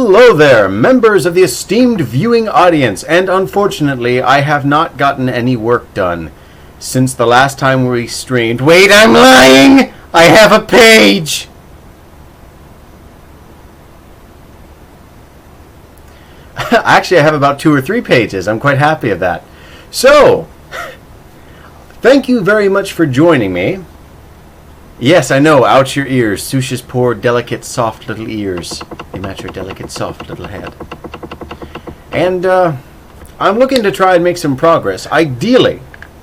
Hello there, members of the esteemed viewing audience, and unfortunately, I have not gotten any work done since the last time we streamed. Wait, I'm lying! I have a page! Actually, I have about 2 or 3 pages. I'm quite happy of that. So, thank you very much for joining me. Yes, I know, out your ears. Susha's poor, delicate, soft little ears. They match her delicate, soft little head. And, I'm looking to try and make some progress. Ideally,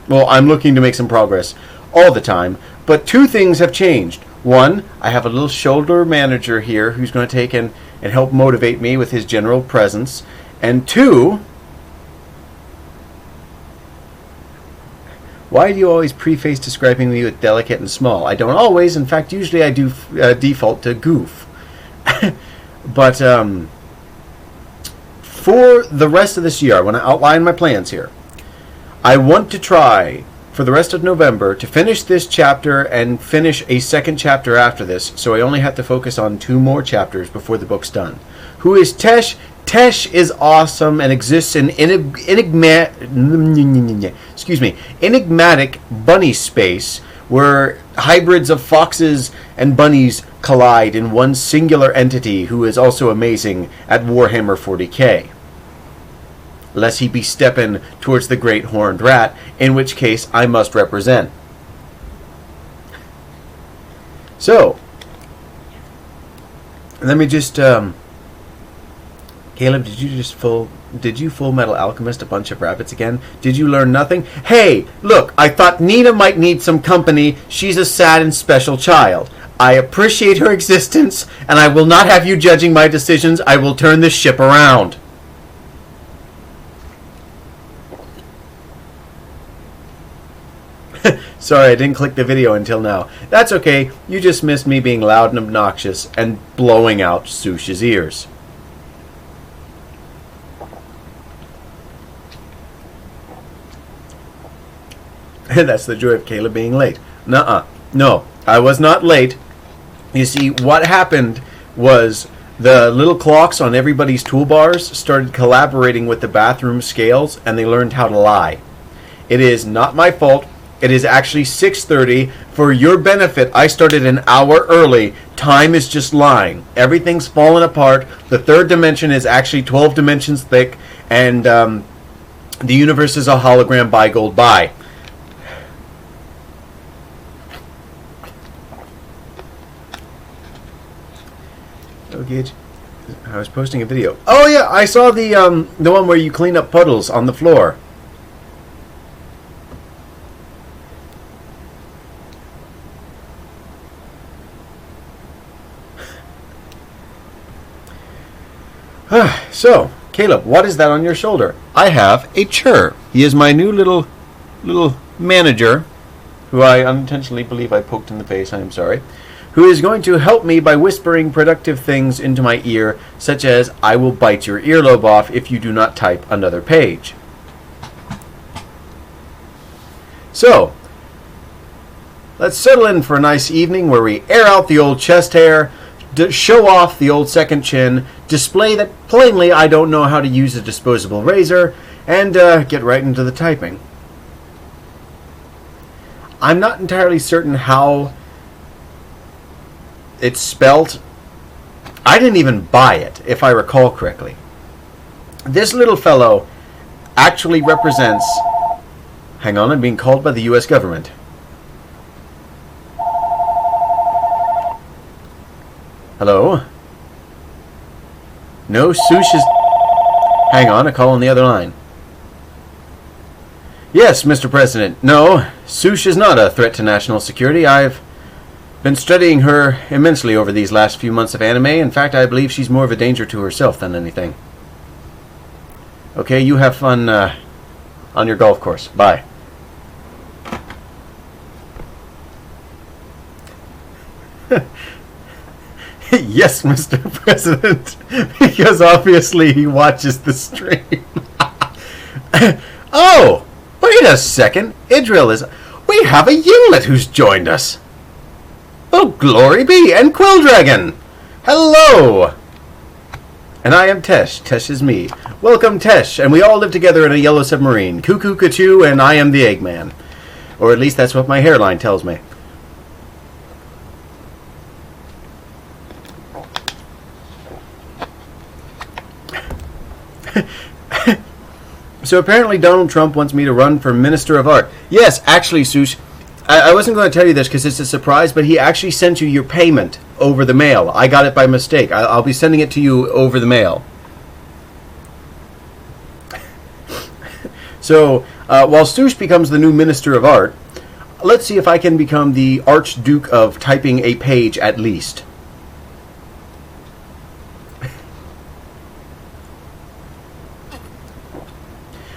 well, I'm looking to make some progress all the time, but 2 things have changed. 1, I have a little shoulder manager here who's going to take and help motivate me with his general presence. And 2... Why do you always preface describing me with delicate and small? I don't always. In fact, usually I do default to goof. But for the rest of this year, I want to outline my plans here. I want to try, for the rest of November, to finish this chapter and finish a second chapter after this, so I only have to focus on 2 more chapters before the book's done. Who is Tesh? Tesh is awesome and exists in enigmatic bunny space where hybrids of foxes and bunnies collide in one singular entity who is also amazing at Warhammer 40k. Lest he be stepping towards the great horned rat, in which case I must represent. So, let me just... Caleb, did you Full Metal Alchemist a bunch of rabbits again? Did you learn nothing? Hey, look, I thought Nina might need some company. She's a sad and special child. I appreciate her existence, and I will not have you judging my decisions. I will turn this ship around. Sorry, I didn't click the video until now. That's okay. You just missed me being loud and obnoxious and blowing out Susha's ears. That's the joy of Caleb being late. Nuh-uh. No, I was not late. You see, what happened was the little clocks on everybody's toolbars started collaborating with the bathroom scales, and they learned how to lie. It is not my fault. It is actually 6:30. For your benefit, I started an hour early. Time is just lying. Everything's fallen apart. The 3rd dimension is actually 12 dimensions thick, and the universe is a hologram by gold by. Okay, I was posting a video. Oh yeah, I saw the one where you clean up puddles on the floor. So, Caleb, what is that on your shoulder? I have a chur. He is my new little manager, who I unintentionally believe I poked in the face. I am sorry. Who is going to help me by whispering productive things into my ear, such as, I will bite your earlobe off if you do not type another page. So, let's settle in for a nice evening where we air out the old chest hair, show off the old second chin, display that plainly I don't know how to use a disposable razor, and get right into the typing. I'm not entirely certain how it's spelt. I didn't even buy it, if I recall correctly. This little fellow actually represents... Hang on, I'm being called by the U.S. government. Hello? No, Sush is... Hang on, a call on the other line. Yes, Mr. President. No, Sush is not a threat to national security. I've been studying her immensely over these last few months of anime. In fact, I believe she's more of a danger to herself than anything. Okay, you have fun on your golf course. Bye. Yes, Mr. President, because obviously he watches the stream. Oh, wait a second. Idril is... We have a Yinglet who's joined us. Oh, glory be, and Quill Dragon. Hello. And I am Tesh. Tesh is me. Welcome, Tesh. And we all live together in a yellow submarine. Cuckoo, Cachoo, and I am the Eggman. Or at least that's what my hairline tells me. So apparently Donald Trump wants me to run for Minister of Art. Yes, actually, Sush, I wasn't going to tell you this because it's a surprise, but he actually sent you your payment over the mail. I got it by mistake. I'll be sending it to you over the mail. So, while Sush becomes the new Minister of Art, let's see if I can become the Archduke of typing a page at least.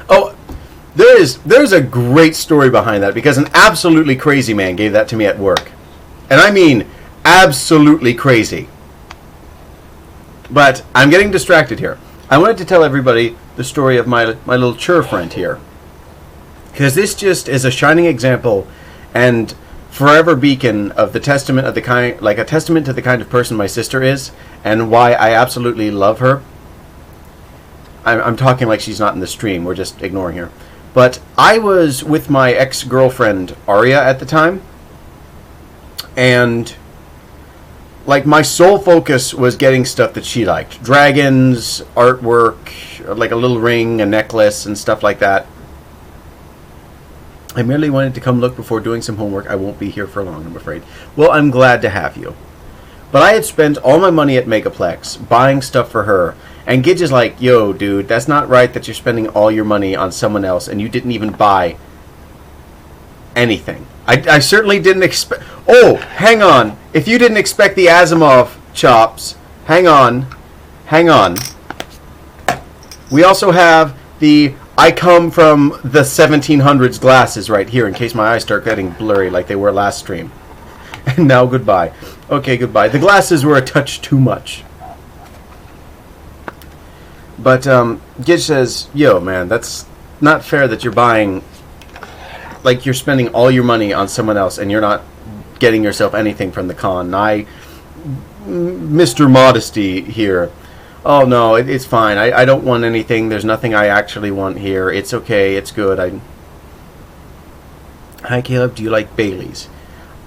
Oh, there's a great story behind that because an absolutely crazy man gave that to me at work. And I mean absolutely crazy. But I'm getting distracted here. I wanted to tell everybody the story of my little chur friend here. Because this just is a shining example and forever beacon of the testament of the kind, like a testament to the kind of person my sister is and why I absolutely love her. I'm talking like she's not in the stream. We're just ignoring her. But I was with my ex-girlfriend, Aria, at the time. And, like, my sole focus was getting stuff that she liked. Dragons, artwork, like a little ring, a necklace, and stuff like that. I merely wanted to come look before doing some homework. I won't be here for long, I'm afraid. Well, I'm glad to have you. But I had spent all my money at Megaplex buying stuff for her. And Gidge is like, yo, dude, that's not right that you're spending all your money on someone else and you didn't even buy anything. I certainly didn't expect... Oh, hang on. If you didn't expect the Asimov chops, hang on. Hang on. We also have the I come from the 1700s glasses right here in case my eyes start getting blurry like they were last stream. And now goodbye. Okay, goodbye. The glasses were a touch too much. But Gidge says, yo, man, that's not fair that you're buying, like you're spending all your money on someone else and you're not getting yourself anything from the con. Mr. Modesty here. Oh, no, it's fine. I don't want anything. There's nothing I actually want here. It's okay. It's good. Hi, Caleb. Do you like Bailey's?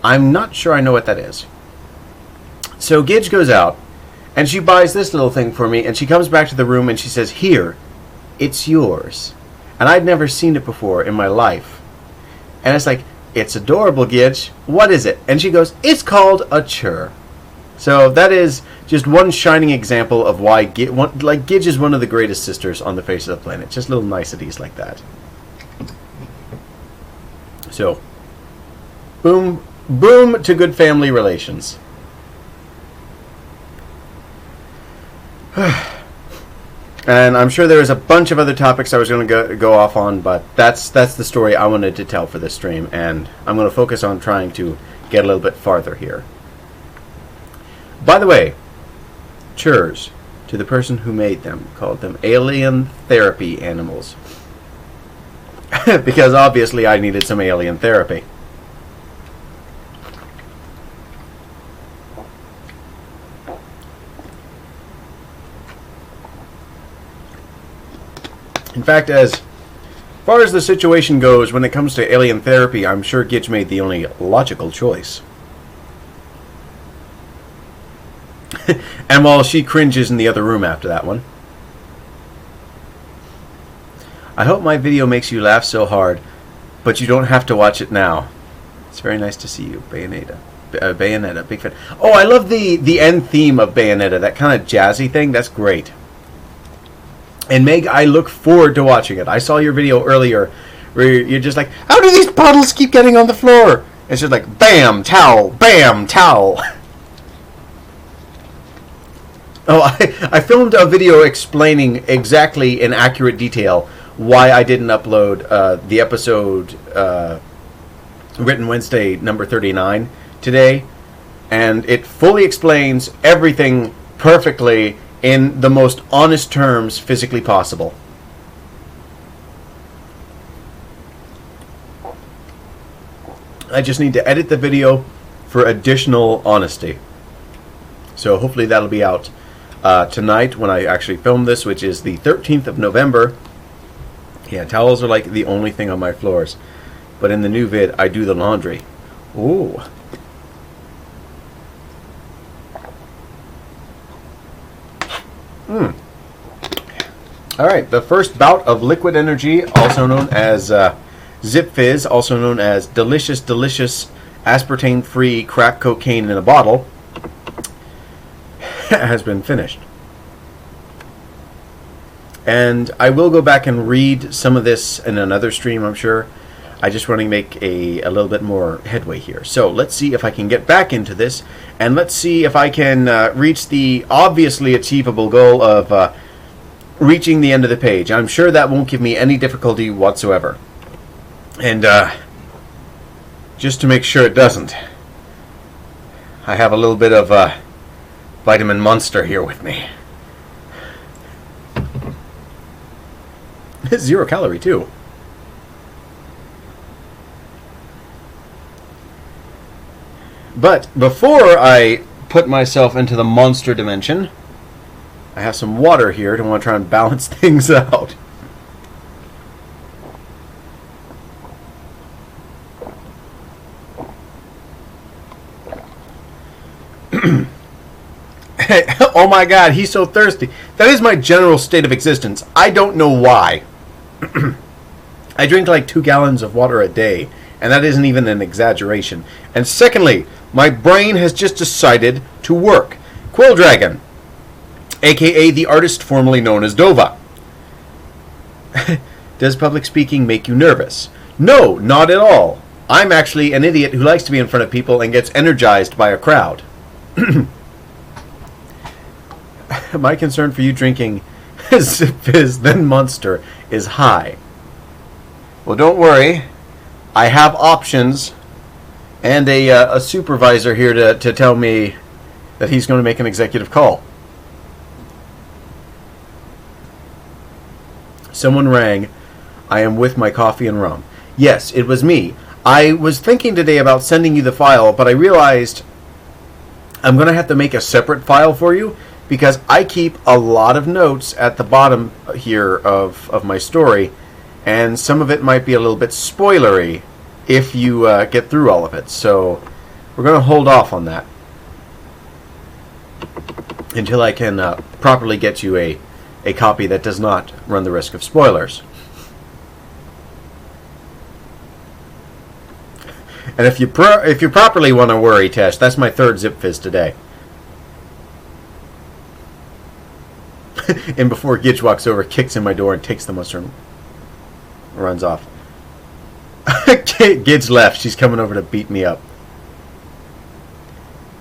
I'm not sure I know what that is. So Gidge goes out. And she buys this little thing for me, and she comes back to the room and she says, here, it's yours. And I'd never seen it before in my life. And it's like, it's adorable, Gidge. What is it? And she goes, it's called a chur. So that is just one shining example of why Gidge is one of the greatest sisters on the face of the planet. Just little niceties like that. So, boom to good family relations. And I'm sure there was a bunch of other topics I was going to go off on, but that's the story I wanted to tell for this stream, and I'm going to focus on trying to get a little bit farther here. By the way, churs, to the person who made them, called them alien therapy animals. Because obviously I needed some alien therapy. In fact, as far as the situation goes, when it comes to alien therapy, I'm sure Gidge made the only logical choice. And while she cringes in the other room after that one. I hope my video makes you laugh so hard, but you don't have to watch it now. It's very nice to see you, Bayonetta. Bayonetta, big fan. Oh, I love the end theme of Bayonetta, that kind of jazzy thing. That's great. And Meg, I look forward to watching it. I saw your video earlier where you're just like, how do these puddles keep getting on the floor? It's just like, bam, towel, bam, towel. Oh, I filmed a video explaining exactly in accurate detail why I didn't upload the episode Written Wednesday number 39 today. And it fully explains everything perfectly in the most honest terms physically possible. I just need to edit the video for additional honesty. So hopefully that'll be out tonight when I actually filmed this, which is the 13th of November. Yeah, towels are like the only thing on my floors. But in the new vid, I do the laundry. Ooh. Alright, the first bout of liquid energy, also known as Zip Fizz, also known as delicious aspartame-free crack cocaine in a bottle, has been finished. And I will go back and read some of this in another stream, I'm sure. I just want to make a little bit more headway here. So let's see if I can get back into this, and let's see if I can reach the obviously achievable goal of reaching the end of the page. I'm sure that won't give me any difficulty whatsoever. And just to make sure it doesn't, I have a little bit of Vitamin Monster here with me. 0 calorie too. But before I put myself into the monster dimension, I have some water here to want to try and balance things out. Oh my god, he's so thirsty. That is my general state of existence. I don't know why. I drink like 2 gallons of water a day, and that isn't even an exaggeration. And secondly, my brain has just decided to work. Quill Dragon, aka the artist formerly known as Dova. Does public speaking make you nervous? No, not at all. I'm actually an idiot who likes to be in front of people and gets energized by a crowd. My concern for you drinking Zip Fizz, then Monster, is high. Well, don't worry. I have options and a supervisor here to tell me that he's going to make an executive call. Someone rang. I am with my coffee and rum. Yes, it was me. I was thinking today about sending you the file, but I realized I'm going to have to make a separate file for you because I keep a lot of notes at the bottom here of my story, and some of it might be a little bit spoilery if you get through all of it. So we're going to hold off on that until I can properly get you a copy that does not run the risk of spoilers. And if you properly want to worry, Tesh, that's my 3rd Zip Fizz today. And before Gidge walks over, kicks in my door and takes the monster and runs off. Gidge left. She's coming over to beat me up.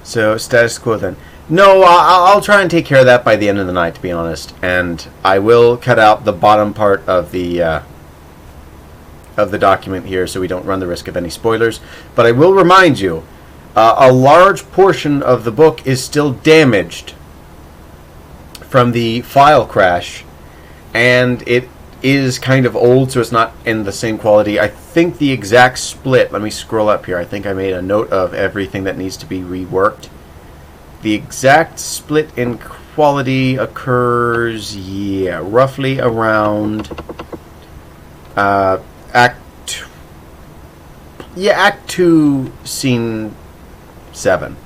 So, status quo then. No, I'll try and take care of that by the end of the night, to be honest. And I will cut out the bottom part of the document here so we don't run the risk of any spoilers. But I will remind you, a large portion of the book is still damaged from the file crash, and it is kind of old, so it's not in the same quality. I think the exact split, let me scroll up here, I think I made a note of everything that needs to be reworked. The exact split in quality occurs, roughly around Act 2, Scene 7.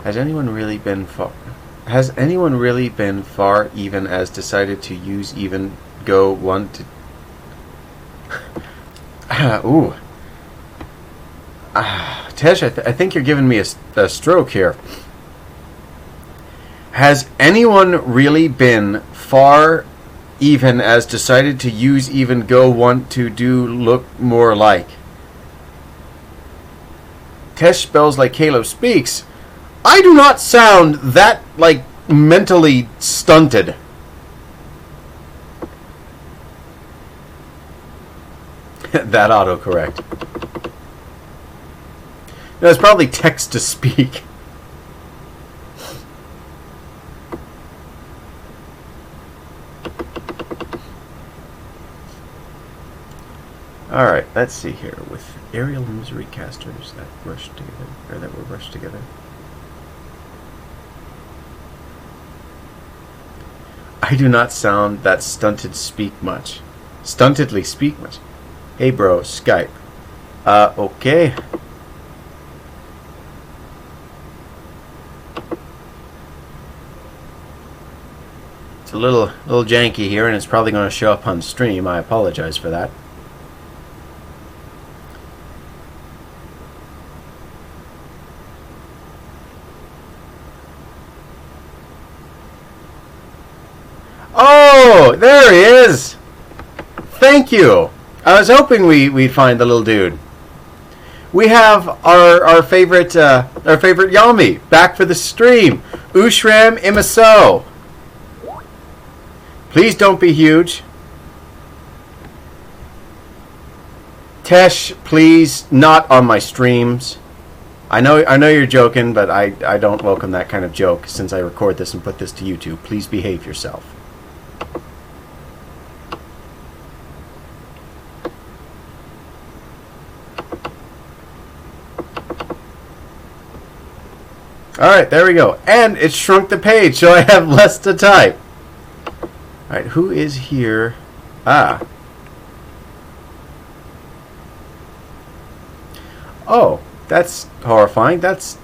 Has anyone really been far even as decided to use even go 1 to ooh. Tesh, I think you're giving me a stroke here. Has anyone really been far even as decided to use even go want to do look more like? Tesh spells like Caleb speaks. I do not sound that, like, mentally stunted. That autocorrect. No, it's probably text to speak. Alright, let's see here with Aerial misery casters that rushed together, or that were rushed together. I do not sound that stuntedly speak much. Hey bro, Skype. Okay. It's a little janky here, and it's probably going to show up on stream. I apologize for that. Oh, there he is! Thank you! I was hoping we'd find the little dude. We have our favorite Yami back for the stream. Ushram Imaso. Please don't be huge. Tesh, please, not on my streams. I know you're joking, but I don't welcome that kind of joke since I record this and put this to YouTube. Please behave yourself. Alright, there we go. And it shrunk the page, so I have less to type. Alright, who is here? Ah. Oh, that's horrifying. That's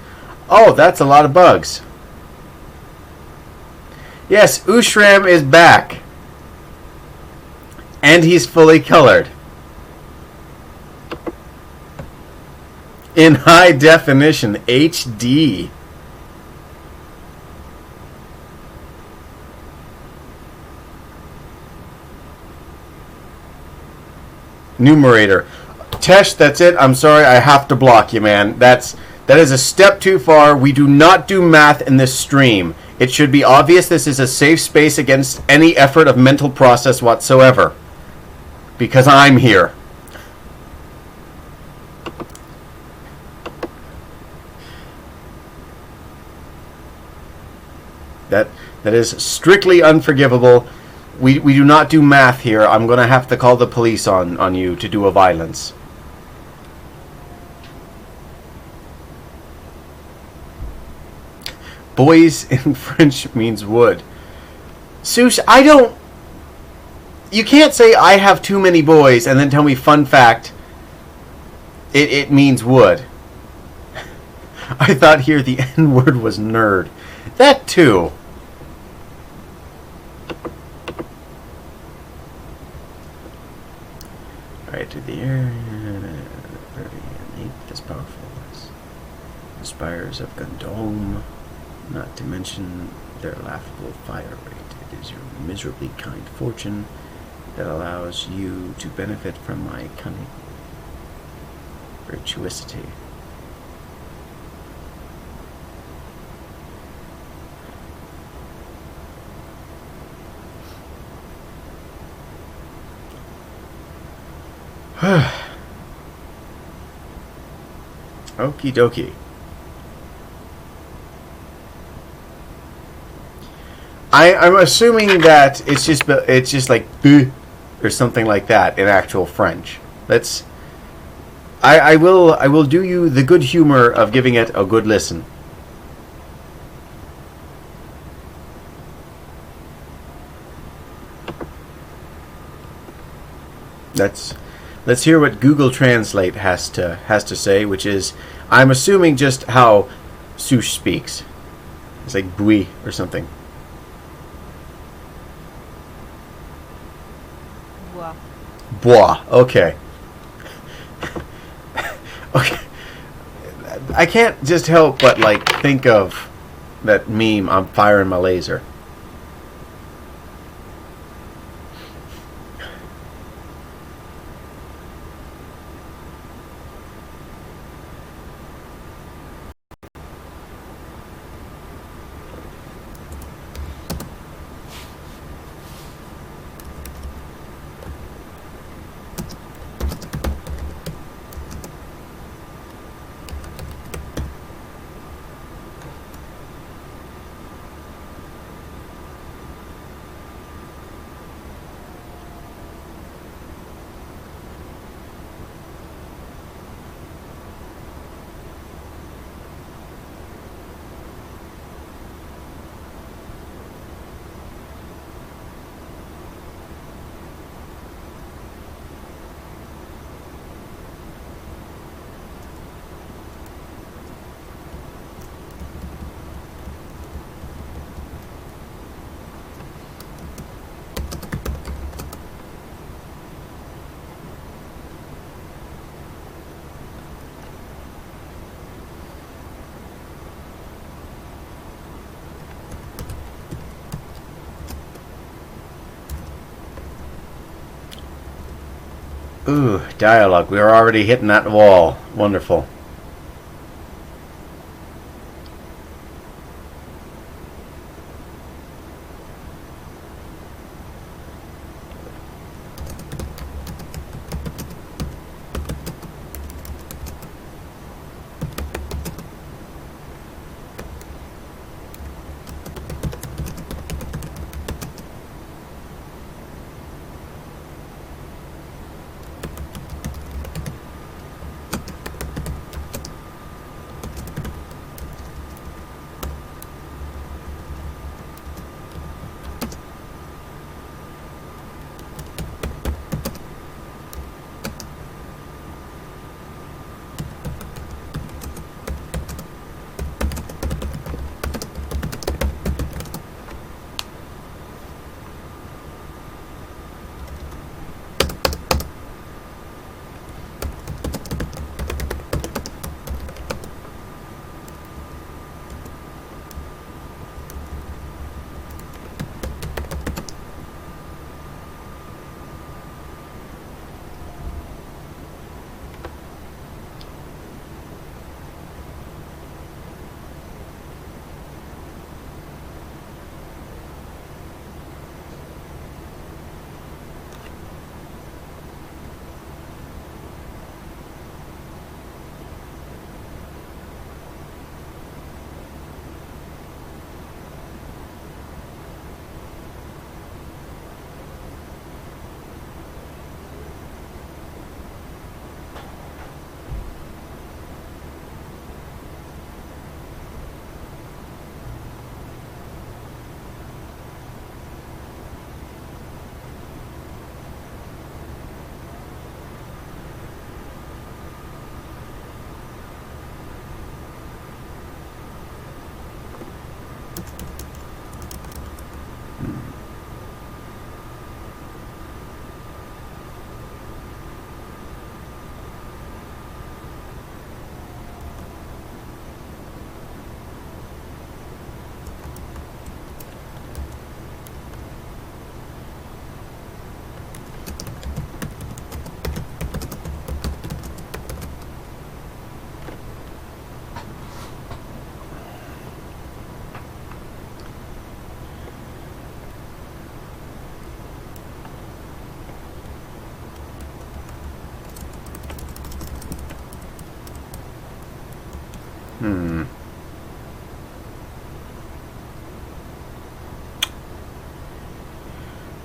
a lot of bugs. Yes, Ushram is back. And he's fully colored. In high definition, HD. Numerator. Tesh, that's it. I'm sorry, I have to block you, man. That is a step too far. We do not do math in this stream. It should be obvious this is a safe space against any effort of mental process whatsoever. Because I'm here. That is strictly unforgivable. We do not do math here. I'm going to have to call the police on you to do a violence. Boys in French means wood. Sush, I don't... You can't say I have too many boys and then tell me, fun fact, it means wood. I thought here the N-word was nerd. That too. Right to the area, 30 and 8 as powerful as the spires of Gundam, not to mention their laughable fire rate. It is your miserably kind fortune that allows you to benefit from my cunning virtuosity. Okie dokie. I'm assuming that it's just like "buh" or something like that in actual French. I will do you the good humor of giving it a good listen. Let's hear what Google Translate has to say, which is, I'm assuming, just how Sush speaks. It's like "bui" or something. Bois. Bois. Okay. Okay. I can't just help but think of that meme, I'm firing my laser. Ooh, dialogue. We are already hitting that wall. Wonderful.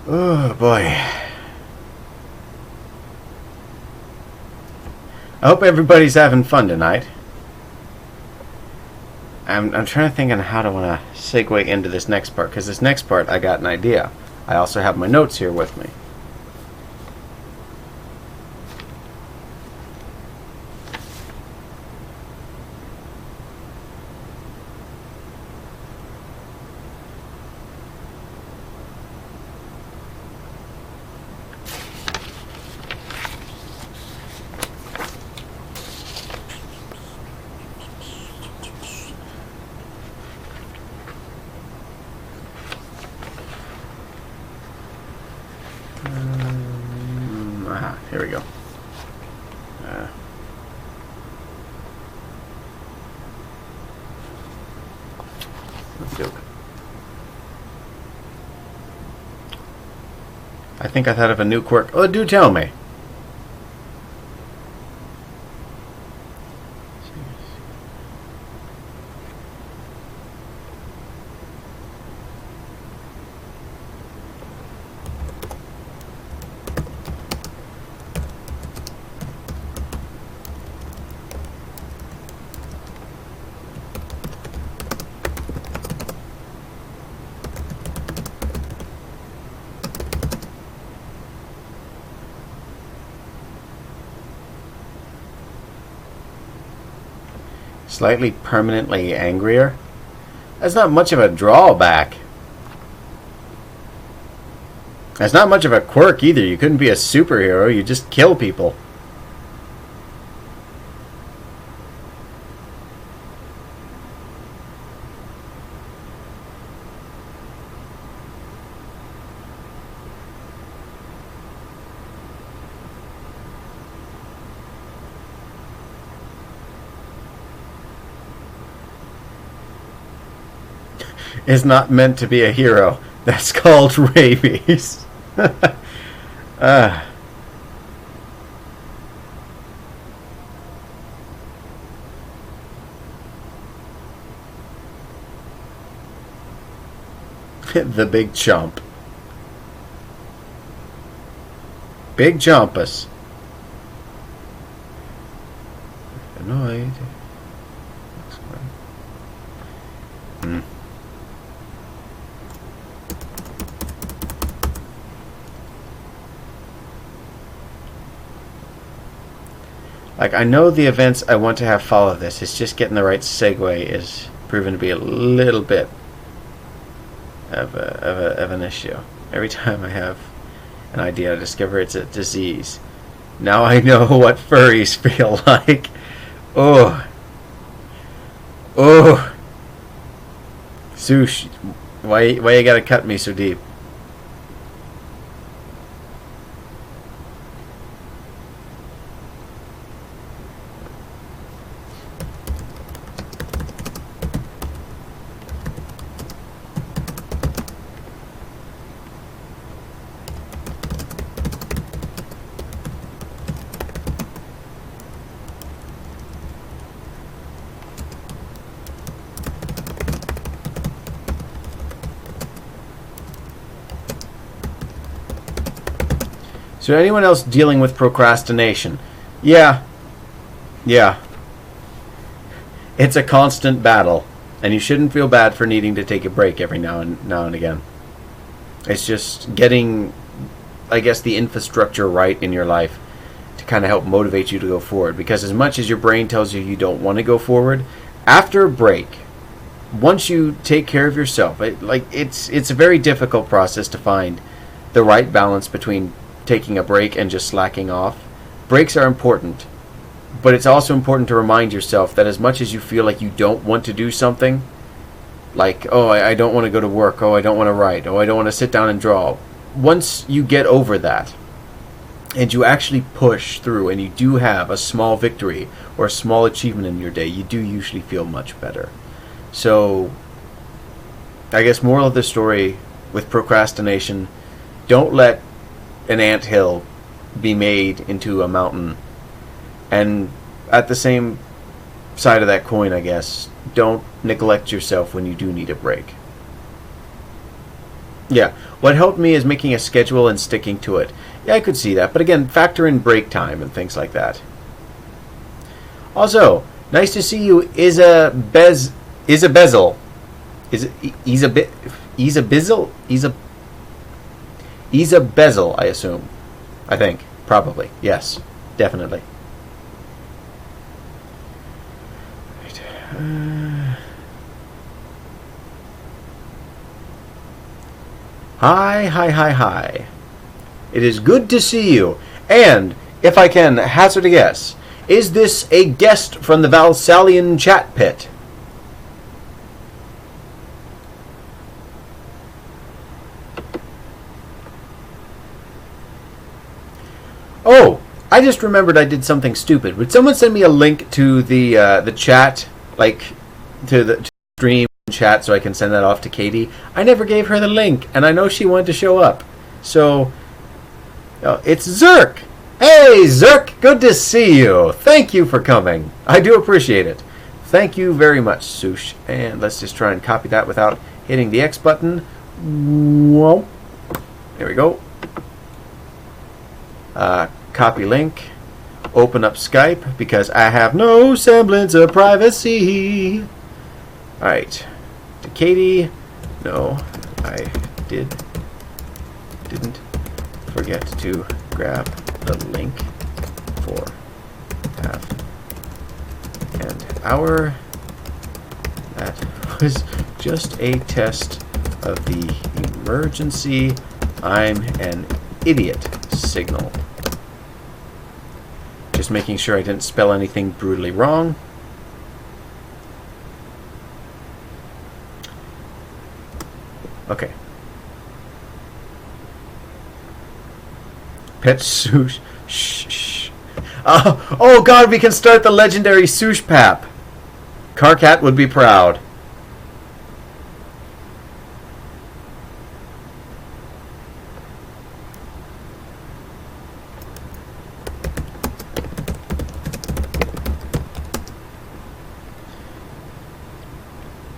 Oh boy. I hope everybody's having fun tonight. I'm trying to think on how to want to segue into this next part, because this next part I got an idea. I also have my notes here with me. Here we go. Let's do it. I think I thought of a new quirk. Oh, do tell me. Slightly permanently angrier? That's not much of a drawback. That's not much of a quirk either. You couldn't be a superhero, you just kill people. is not meant to be a hero. That's called rabies. The big chomp. Big chompus. Annoyed. Like, I know the events I want to have follow this. It's just getting the right segue is proven to be a little bit of an issue. Every time I have an idea, I discover it's a disease. Now I know what furries feel like. Oh. Sush, why you gotta cut me so deep? So anyone else dealing with procrastination? Yeah. It's a constant battle, and you shouldn't feel bad for needing to take a break every now and again. It's just getting, I guess, the infrastructure right in your life to kind of help motivate you to go forward. Because as much as your brain tells you you don't want to go forward, after a break, once you take care of yourself, it's a very difficult process to find the right balance between taking a break and just slacking off. Breaks are important, but it's also important to remind yourself that as much as you feel like you don't want to do something, like, oh, I don't want to go to work, oh, I don't want to write, oh, I don't want to sit down and draw. Once you get over that, and you actually push through, and you do have a small victory or a small achievement in your day, you do usually feel much better. So, I guess moral of the story with procrastination, don't let an anthill be made into a mountain. And at the same side of that coin, I guess, don't neglect yourself when you do need a break. Yeah, what helped me is making a schedule and sticking to it. Yeah, I could see that, but again, factor in break time and things like that. Also, nice to see you, Isa Bezel. Isa Bezel, I assume. I think. Probably. Yes. Definitely. Right. Hi. It is good to see you. And, if I can hazard a guess, is this a guest from the Valsalian chat pit? Oh, I just remembered I did something stupid. Would someone send me a link to the chat, like to the stream chat, so I can send that off to Katie? I never gave her the link, and I know she wanted to show up. So, it's Zerk. Hey, Zerk, good to see you. Thank you for coming. I do appreciate it. Thank you very much, Sush. And let's just try and copy that without hitting the X button. Whoa. There we go. Copy link, open up Skype, because I have no semblance of privacy. Alright, to Katie, no, I didn't forget to grab the link for half an hour. That was just a test of the emergency I'm an idiot signal. Just making sure I didn't spell anything brutally wrong. Okay. Pet Sush. Shh. Oh God, we can start the legendary Sush Pap. Carcat would be proud.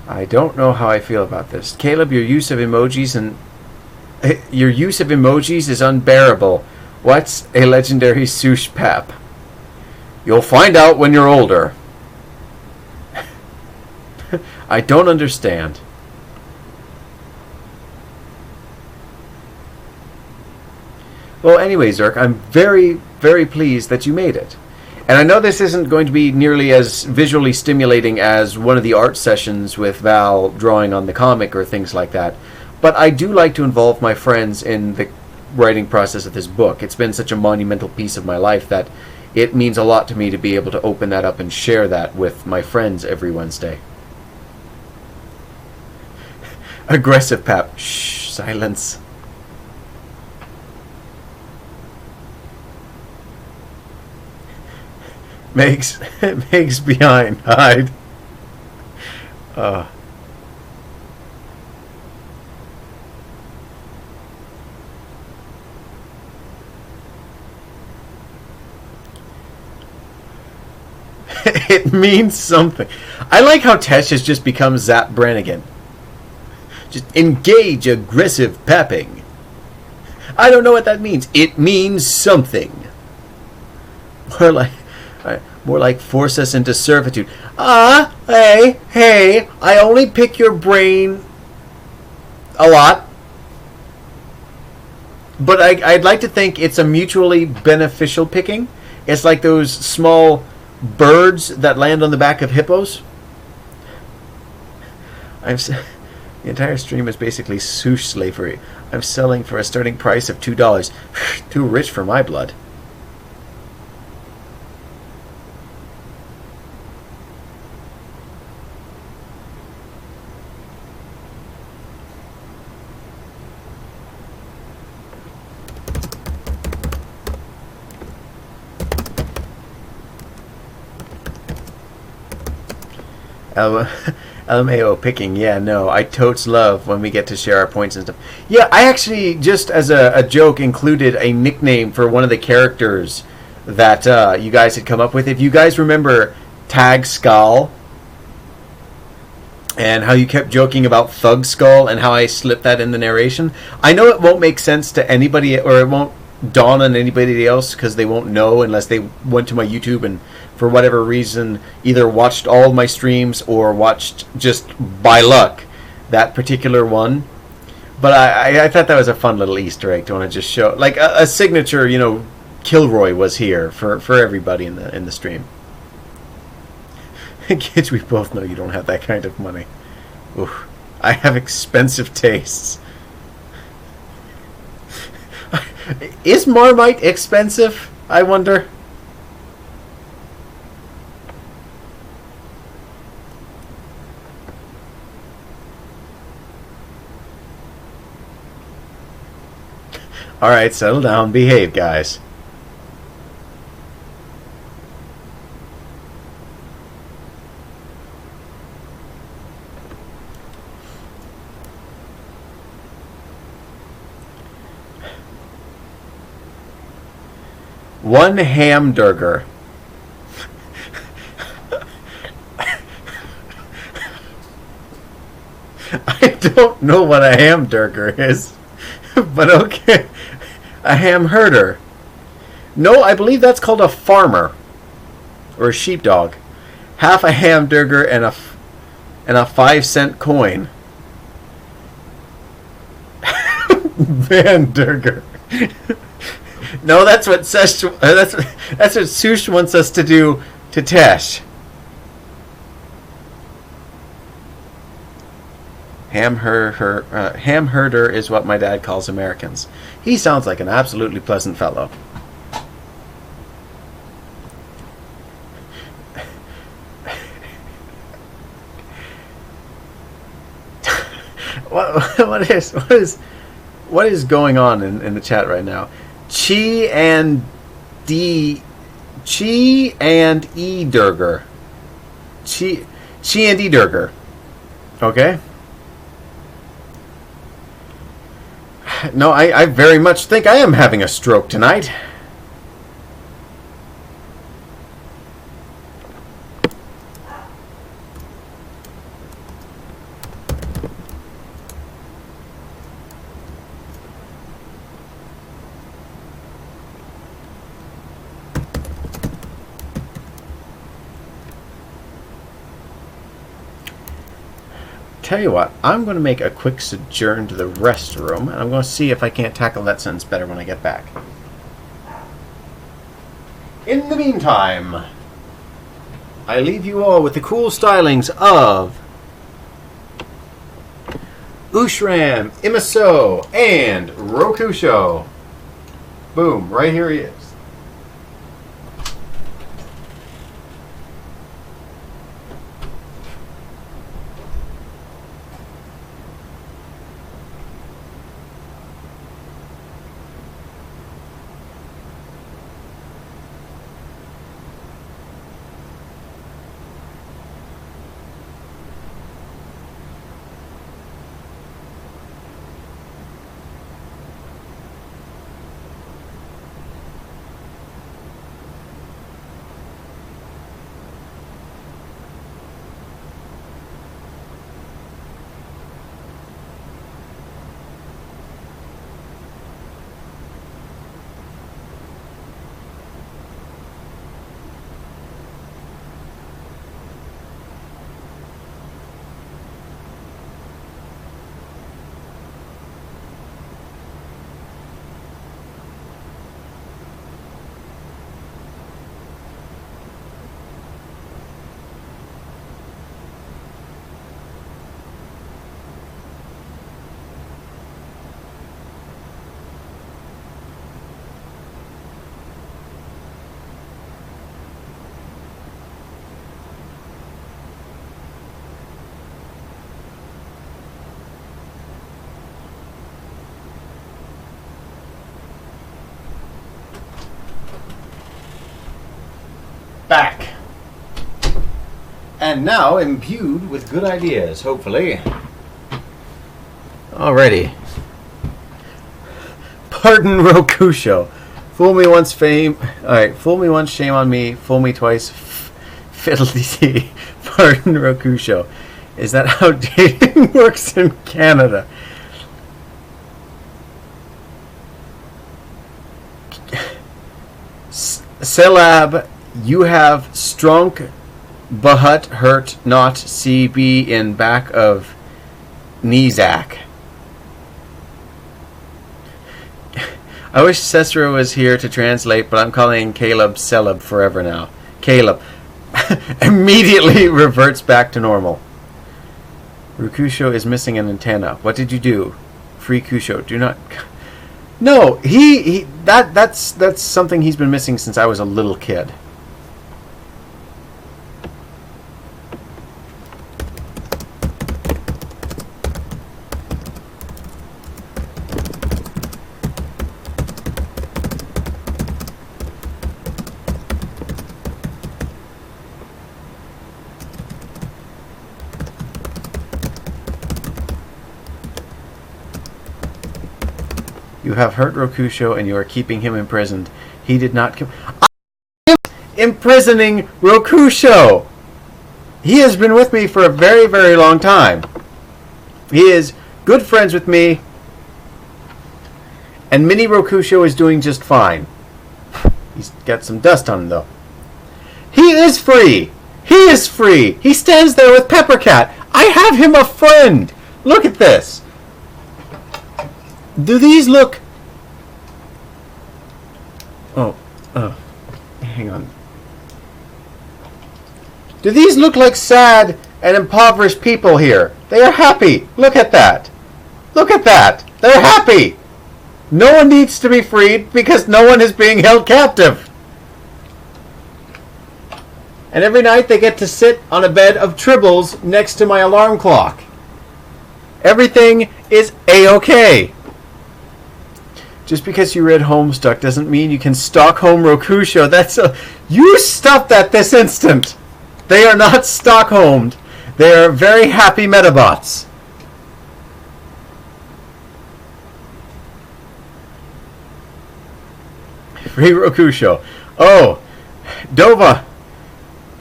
I don't know how I feel about this. Caleb, your use of emojis is unbearable. What's a legendary sush pap? You'll find out when you're older. I don't understand. Well, anyways, Zerk, I'm very, very pleased that you made it. And I know this isn't going to be nearly as visually stimulating as one of the art sessions with Val drawing on the comic or things like that. But I do like to involve my friends in the writing process of this book. It's been such a monumental piece of my life that it means a lot to me to be able to open that up and share that with my friends every Wednesday. Aggressive pap. Shh, silence. Makes behind hide. It means something. I like how Tesh has just become Zap Brannigan. Just engage aggressive papping. I don't know what that means. It means something. More like force us into servitude. Hey, I only pick your brain a lot. But I'd like to think it's a mutually beneficial picking. It's like those small birds that land on the back of hippos. The entire stream is basically sush slavery. I'm selling for a starting price of $2. Too rich for my blood. LMAO picking, yeah, no, I totes love when we get to share our points and stuff. Yeah, I actually, just as a joke, included a nickname for one of the characters that you guys had come up with. If you guys remember Tag Skull, and how you kept joking about Thug Skull, and how I slipped that in the narration, I know it won't make sense to anybody, or it won't dawn on anybody else, because they won't know unless they went to my YouTube and for whatever reason either watched all of my streams or watched just by luck that particular one. But I thought that was a fun little Easter egg to want to just show, like a signature, Kilroy was here for everybody in the stream. Kids, we both know you don't have that kind of money. Oof. I have expensive tastes. Is Marmite expensive, I wonder? Alright, settle down. Behave, guys. One hamburger. I don't know what a hamburger is, but okay. A ham herder. No, I believe that's called a farmer or a sheepdog. Half a hamburger and a 5-cent coin. Vanburger. No, that's what that's what Sush wants us to do to Tesh. Ham herder is what my dad calls Americans. He sounds like an absolutely pleasant fellow. What is going on in the chat right now? Chi and E Durger. Chi and E Durger. Okay. No, I very much think I am having a stroke tonight. Tell you what, I'm going to make a quick sojourn to the restroom, and I'm going to see if I can't tackle that sentence better when I get back. In the meantime, I leave you all with the cool stylings of Ushram, Imiso, and Rokusho. Boom, right here he is. Back. And now imbued with good ideas, hopefully. Alrighty. Pardon Rokusho. Fool me once, fame. Alright, fool me once, shame on me. Fool me twice, fiddly. Pardon Rokusho. Is that how dating works in Canada? Celab, you have strunk, bahut, hurt, not CB in back of Nizak. I wish Cicero was here to translate, but I'm calling Caleb Celeb forever now. Caleb immediately reverts back to normal. Rokusho is missing an antenna. What did you do? Free Kusho. Do not... No, that's something he's been missing since I was a little kid. You have hurt Rokusho and you are keeping him imprisoned. He did not come. I am imprisoning Rokusho! He has been with me for a very, very long time. He is good friends with me. And Mini Rokusho is doing just fine. He's got some dust on him, though. He is free! He is free! He stands there with Peppercat! I have him a friend! Look at this! Do these look... Oh, hang on. Do these look like sad and impoverished people here? They are happy. Look at that. Look at that. They're happy. No one needs to be freed because no one is being held captive. And every night they get to sit on a bed of tribbles next to my alarm clock. Everything is A-okay. Just because you read Homestuck doesn't mean you can Stockholm Rokusho. You stop that this instant. They are not Stockholmed. They are very happy Metabots. Free Rokusho. Oh, Dova,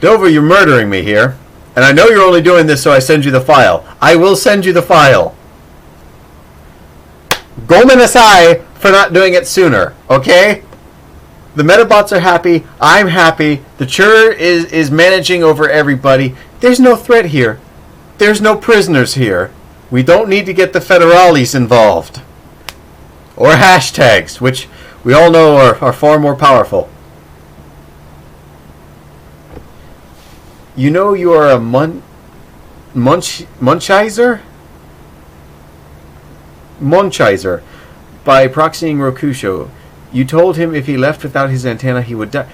you're murdering me here. And I know you're only doing this so I send you the file. I will send you the file. Gomenasai for not doing it sooner, okay? The Metabots are happy. I'm happy. The Chur is managing over everybody. There's no threat here. There's no prisoners here. We don't need to get the federales involved. Or hashtags, which we all know are far more powerful. You know you are a Munchizer? Munchizer. By proxying Rokusho. You told him if he left without his antenna, he would die.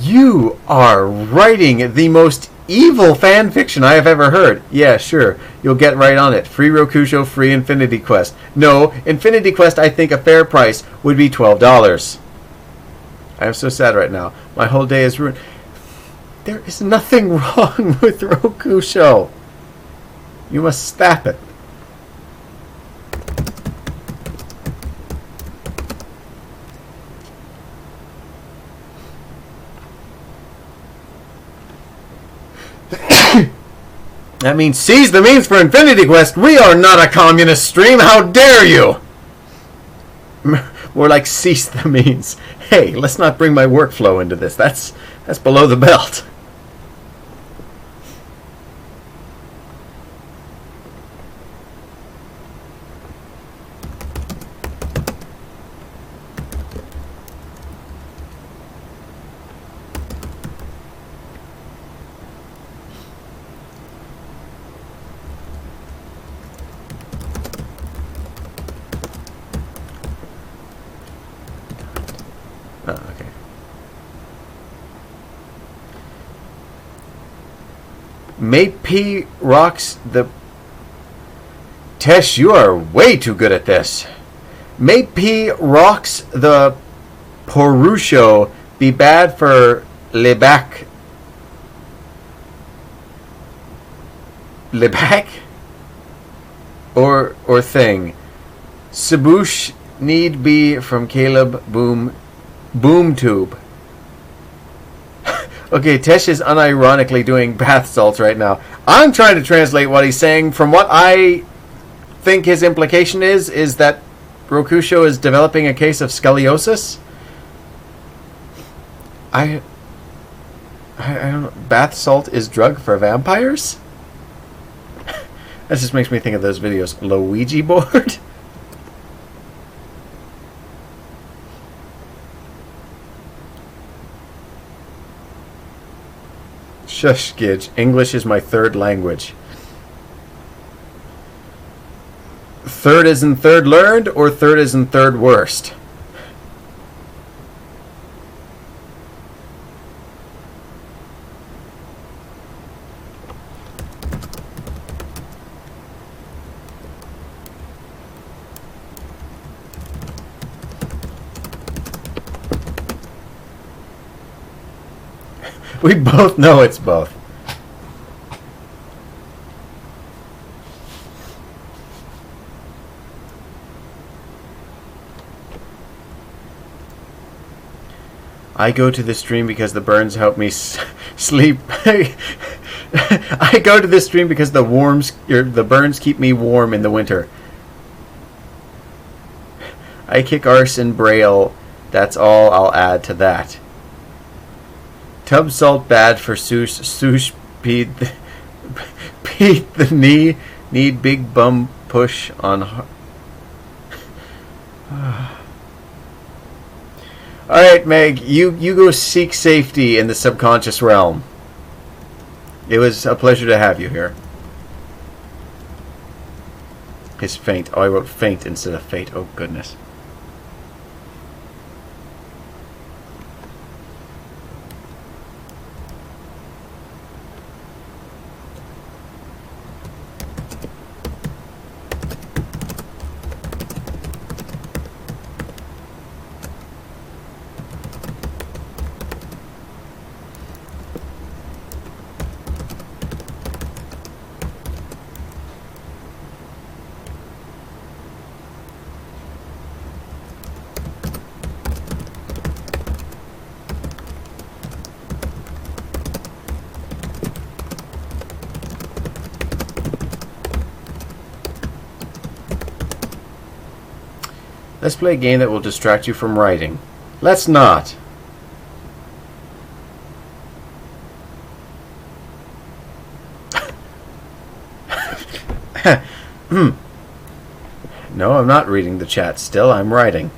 You are writing the most evil fan fiction I have ever heard. Yeah, sure. You'll get right on it. Free Rokusho, free Infinity Quest. No, Infinity Quest, I think a fair price would be $12. I am so sad right now. My whole day is ruined. There is nothing wrong with Rokusho. You must stop it. That means seize the means for Infinity Quest. We are not a communist stream. How dare you? More like cease the means. Hey, let's not bring my workflow into this. That's below the belt. Oh, okay. Maype rocks the... Tesh, you are way too good at this. Maype rocks the Porusho be bad for Lebac. Lebac? Or thing. Sabush need be from Caleb Boomtube. Okay, Tesh is unironically doing bath salts right now. I'm trying to translate what he's saying. From what I think his implication is that Rokusho is developing a case of scoliosis. I don't know. Bath salt is drug for vampires? That just makes me think of those videos. Luigi board? Shush, Gidge. English is my third language. Third is in third learned, or third is in third worst? We both know it's both. I go to this stream because the burns help me sleep. I go to this stream because the burns keep me warm in the winter. I kick arse in Braille. That's all I'll add to that. Tub salt bad for sush Pete the knee need big bum push on. Alright, Meg, you go seek safety in the subconscious realm. It was a pleasure to have you here. His faint. Oh, I wrote faint instead of fate. Oh, goodness. Let's play a game that will distract you from writing. Let's not. No, I'm not reading the chat still. I'm writing.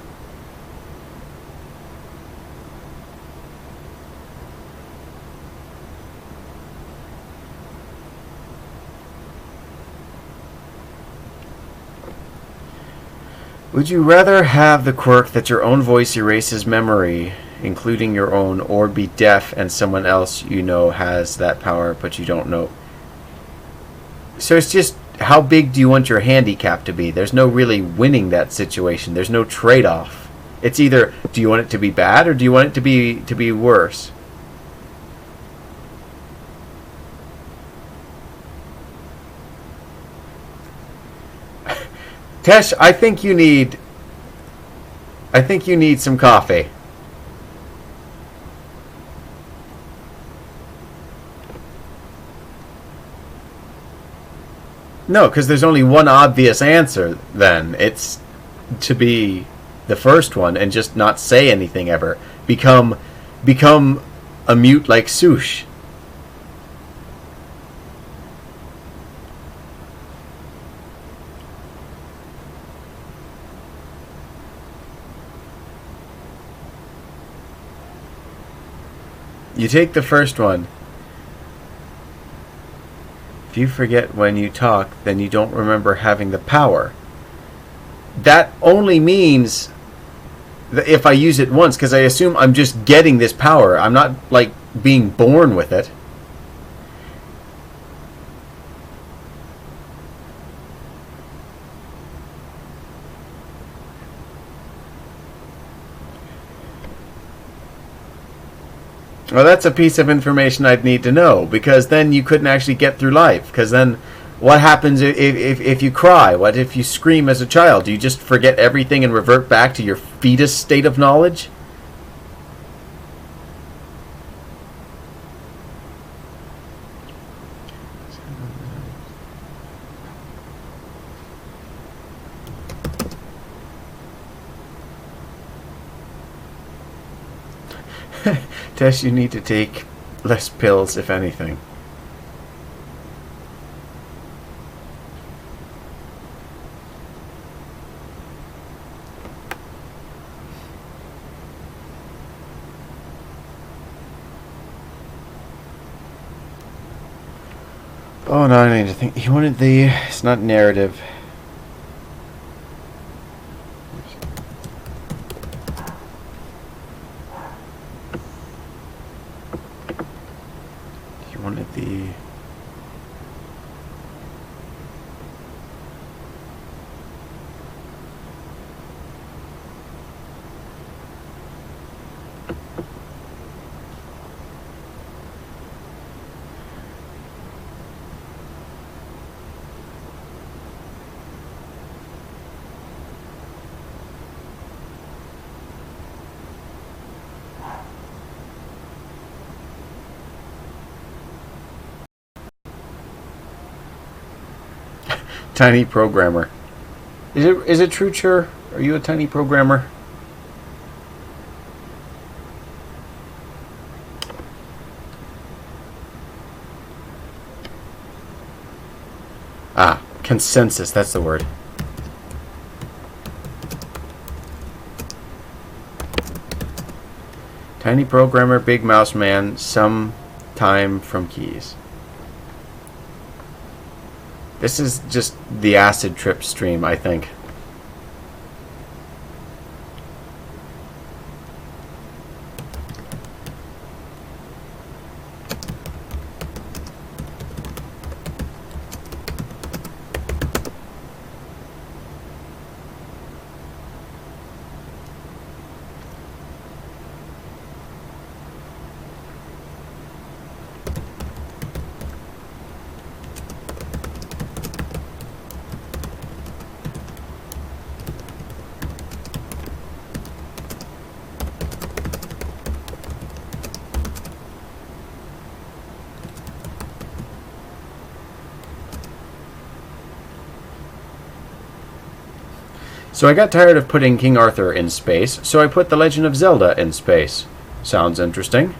Would you rather have the quirk that your own voice erases memory, including your own, or be deaf and someone else you know has that power but you don't know? So it's just, how big do you want your handicap to be? There's no really winning that situation. There's no trade-off. It's either, do you want it to be bad or do you want it to be worse? Tesh, I think you need some coffee. No, because there's only one obvious answer then. It's to be the first one and just not say anything ever. Become a mute like Sush. You take the first one. If you forget when you talk, then you don't remember having the power. That only means that if I use it once, because I assume I'm just getting this power. I'm not, like, being born with it. Well, that's a piece of information I'd need to know, because then you couldn't actually get through life. Because then, what happens if you cry? What if you scream as a child? Do you just forget everything and revert back to your fetus state of knowledge? Tess, you need to take less pills, if anything. Oh no, I need to think. He wanted the... It's not narrative. He wanted the... Tiny programmer. Is it true, Chur? Are you a tiny programmer? Ah, consensus, that's the word. Tiny programmer, big mouse man, some time from keys. This is just the acid trip stream, I think. So I got tired of putting King Arthur in space, so I put The Legend of Zelda in space. Sounds interesting.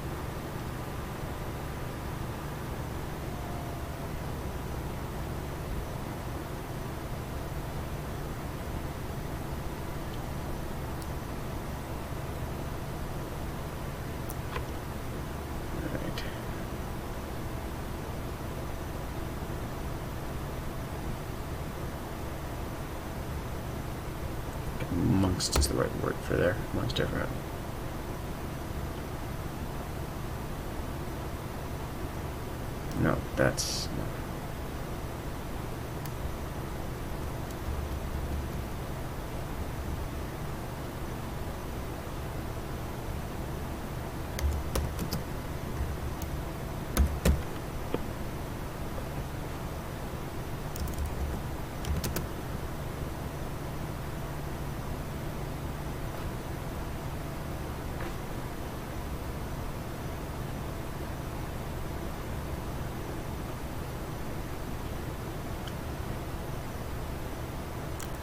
Angst is the right word for there. Mine's different. No, that's...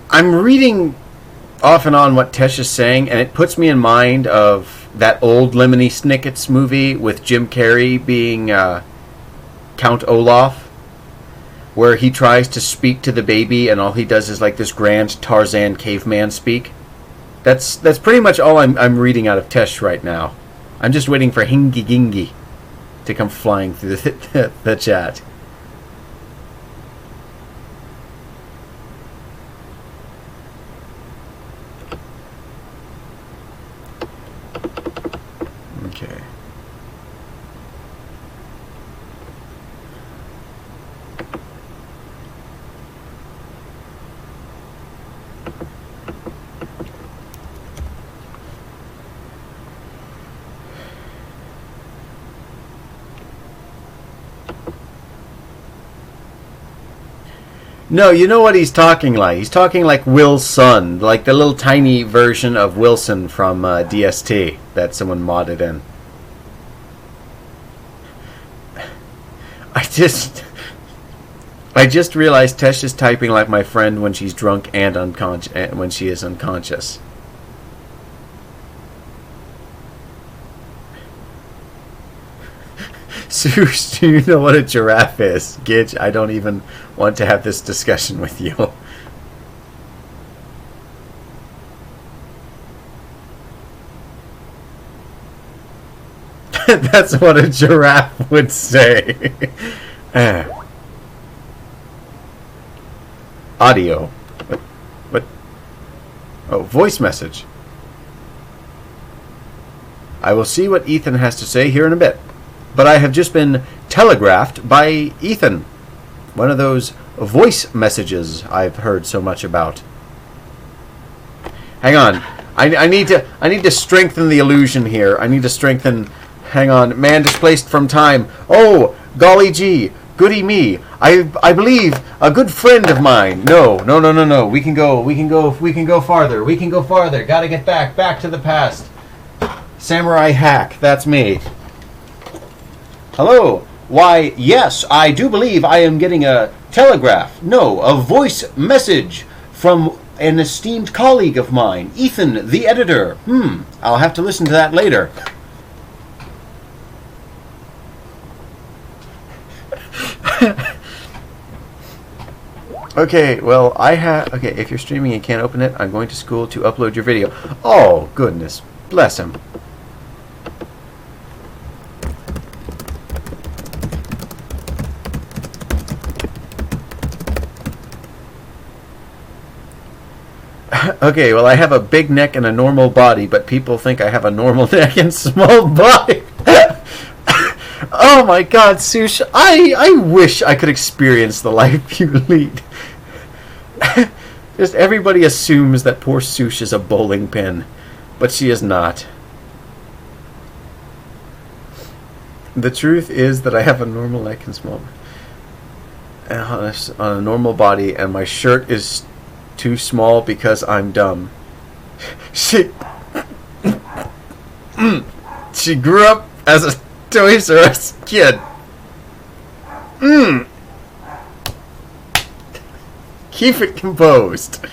I'm reading off and on what Tesh is saying, and it puts me in mind of that old Lemony Snicket's movie with Jim Carrey being Count Olaf, where he tries to speak to the baby, and all he does is like this grand Tarzan caveman speak. That's pretty much all I'm reading out of Tesh right now. I'm just waiting for Hingy Gingy to come flying through the chat. Okay. No, you know what he's talking like? He's talking like Will's son, like the little tiny version of Wilson from DST that someone modded in. I just realized Tesh is typing like my friend when she's drunk and unconscious, when she is unconscious. Sush, do you know what a giraffe is? Gidge, I don't even want to have this discussion with you. That's what a giraffe would say. Audio. What? Oh, voice message. I will see what Ethan has to say here in a bit. But I have just been telegraphed by Ethan. One of those voice messages I've heard so much about. Hang on. I need to strengthen the illusion here. I need to strengthen... Hang on. Man displaced from time. Oh, golly gee. Goody me. I believe a good friend of mine. No. We can go farther. We can go farther. Gotta get back to the past. Samurai Hack. That's me. Hello. Why, yes, I do believe I am getting a telegraph. No, a voice message from an esteemed colleague of mine, Ethan, the editor. I'll have to listen to that later. Okay, well, okay, if you're streaming and can't open it, I'm going to school to upload your video. Oh, goodness. Bless him. Okay, well, I have a big neck and a normal body, but people think I have a normal neck and small body. Oh my God, Sush, I wish I could experience the life you lead. Just everybody assumes that poor Sush is a bowling pin, but she is not. The truth is that I have a normal neck and small on a normal body, and my shirt is too small because I'm dumb. She grew up as a Toys R Us kid. Keep it composed.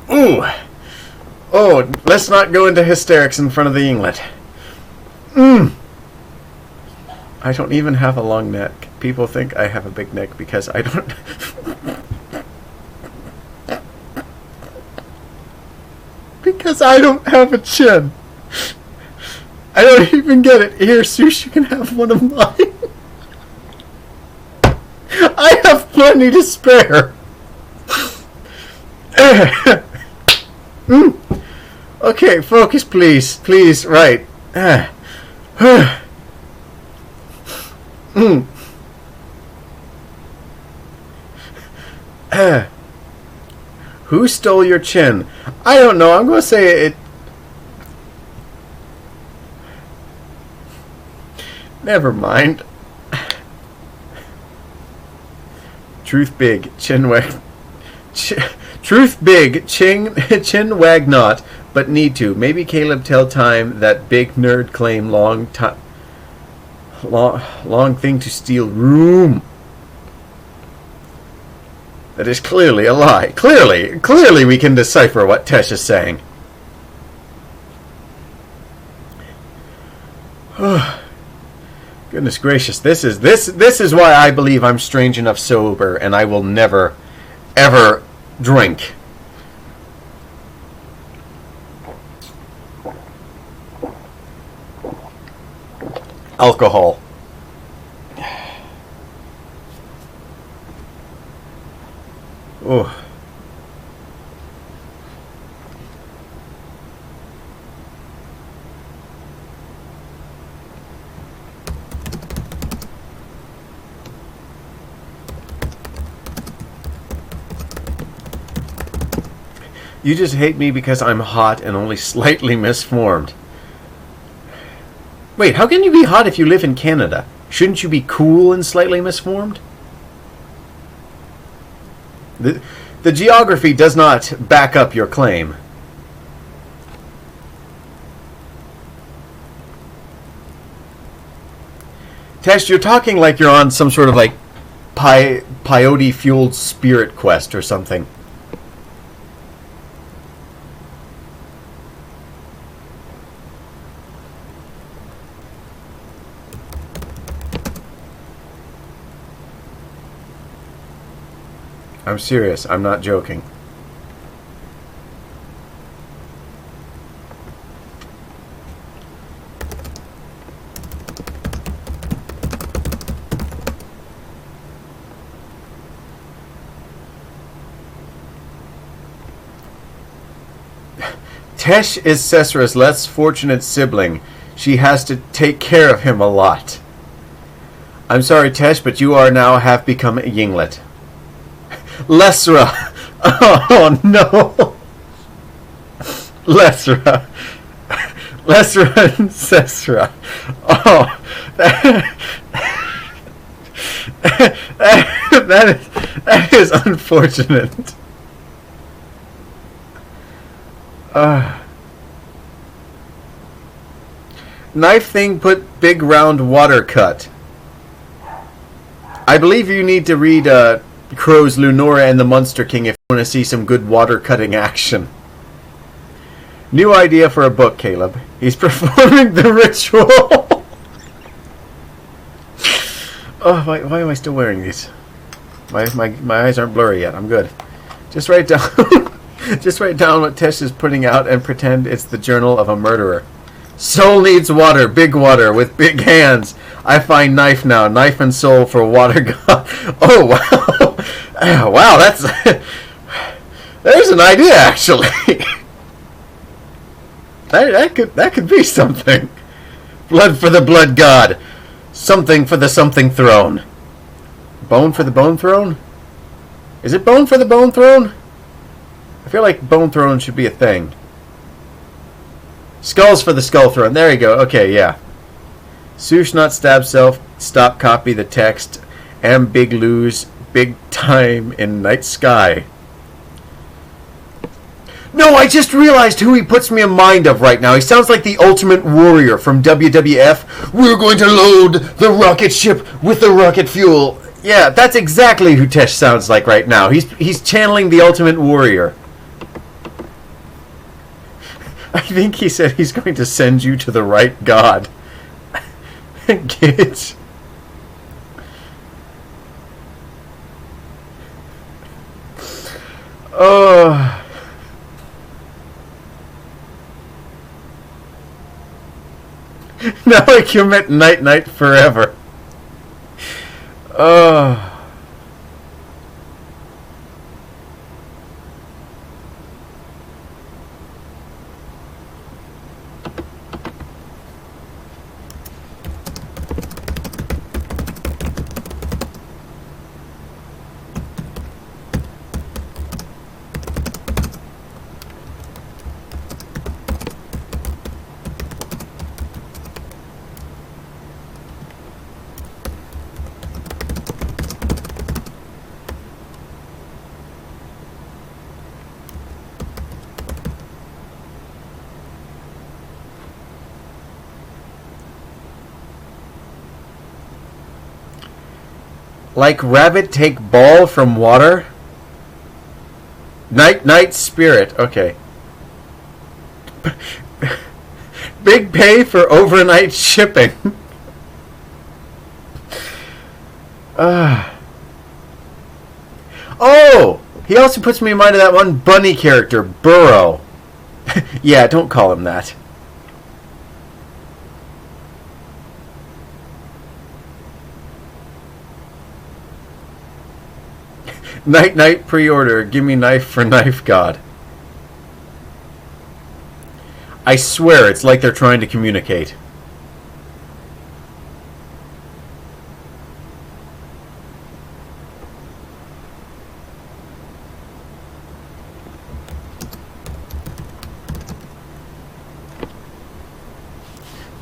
Ooh. Oh, let's not go into hysterics in front of the Englet. I don't even have a long neck. People think I have a big neck because I don't... Because I don't have a chin. I don't even get it. Here, Sush, you can have one of mine. I have plenty to spare. Okay, focus, please. Please, right. Who stole your chin? I don't know. I'm going to say it. Never mind. Truth big, chin wag. Truth big, chin wag not, but need to. Maybe Caleb tell time that big nerd claim long thing to steal room. That is clearly a lie. Clearly we can decipher what Tesh is saying. Goodness gracious, this is why I believe I'm strange enough sober and I will never, ever drink. Alcohol. Oh. You just hate me because I'm hot and only slightly misformed. Wait, how can you be hot if you live in Canada? Shouldn't you be cool and slightly misformed? The geography does not back up your claim. Tesh, you're talking like you're on some sort of like peyote-fueled spirit quest or something. I'm serious. I'm not joking. Tesh is Cesara's less fortunate sibling. She has to take care of him a lot. I'm sorry, Tesh, but you are now have become a Yinglet. Lesra! Oh no! Lesra and Cesara. Oh, that is unfortunate. Knife thing put big round water cut. I believe you need to read Crow's Lunora and the Monster King if you want to see some good water cutting action. New idea for a book, Caleb. He's performing the ritual. Oh, why am I still wearing these? My eyes aren't blurry yet. I'm good. Just write down just write down what Tesh is putting out and pretend it's the journal of a murderer. Soul needs water with big hands. I find knife now. Knife and soul for water god. Oh wow. Wow, that's there's an idea actually. that could be something. Blood for the blood god. Something for the something throne. Bone for the bone throne? Is it bone for the bone throne? I feel like bone throne should be a thing. Skulls for the skull throne. There you go. Okay, yeah. Sush not stab self. Stop copy the text. Am big lose. Big time in night sky. No, I just realized who he puts me in mind of right now. He sounds like the Ultimate Warrior from WWF. We're going to load the rocket ship with the rocket fuel. Yeah, that's exactly who Tesh sounds like right now. He's channeling the Ultimate Warrior. I think he said he's going to send you to the right god. Kids. Oh. Now I commit night forever. Oh. Like rabbit take ball from water? Night spirit. Okay. Big pay for overnight shipping. Oh! He also puts me in mind of that one bunny character, Burrow. Yeah, don't call him that. Night pre-order. Give me knife for knife god. I swear it's like they're trying to communicate.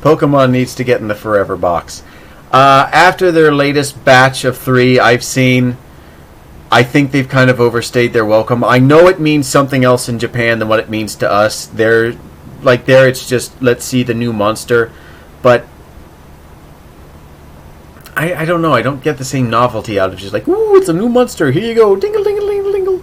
Pokemon needs to get in the Forever box. After their latest batch of 3 I've seen, I think they've kind of overstayed their welcome. I know it means something else in Japan than what it means to us. There it's just, let's see the new monster. But I don't know. I don't get the same novelty out of just like, ooh, it's a new monster. Here you go. Dingle, dingle, dingle, dingle.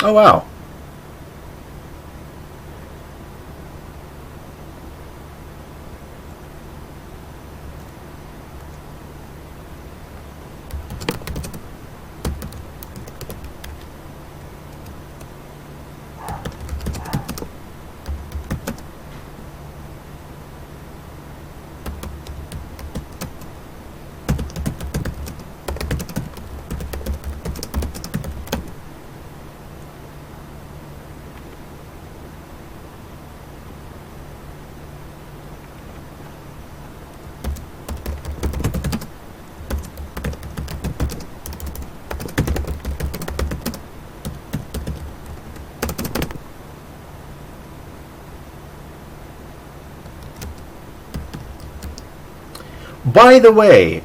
Oh, wow. By the way,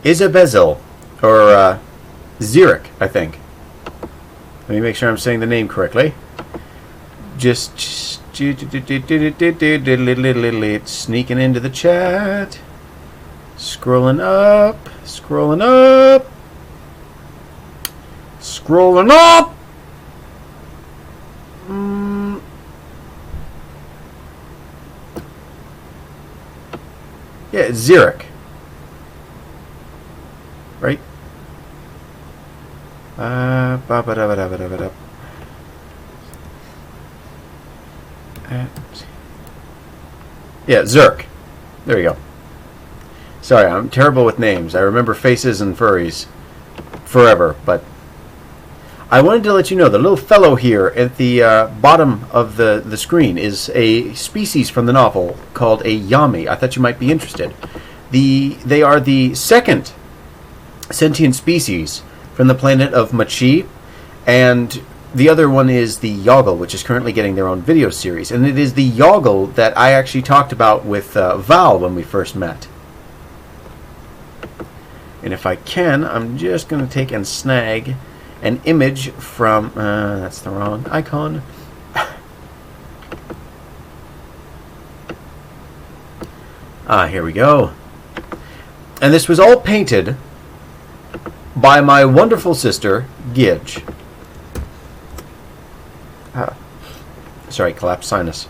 Isabezel, or Xeric, I think. Let me make sure I'm saying the name correctly. Just sneaking into the chat. Scrolling up. Scrolling up. Scrolling up. Yeah, it's Xeric. Right? Yeah, Zerk. There you go. Sorry, I'm terrible with names. I remember faces and furries forever, but I wanted to let you know the little fellow here at the bottom of the screen is a species from the novel called a Yami. I thought you might be interested. They are the second sentient species from the planet of Machi, and the other one is the Yoggle, which is currently getting their own video series. And it is the Yoggle that I actually talked about with Val when we first met. And if I can, I'm just going to take and snag an image from... that's the wrong icon. Here we go. And this was all painted by my wonderful sister, Gidge. Sorry, collapsed sinus.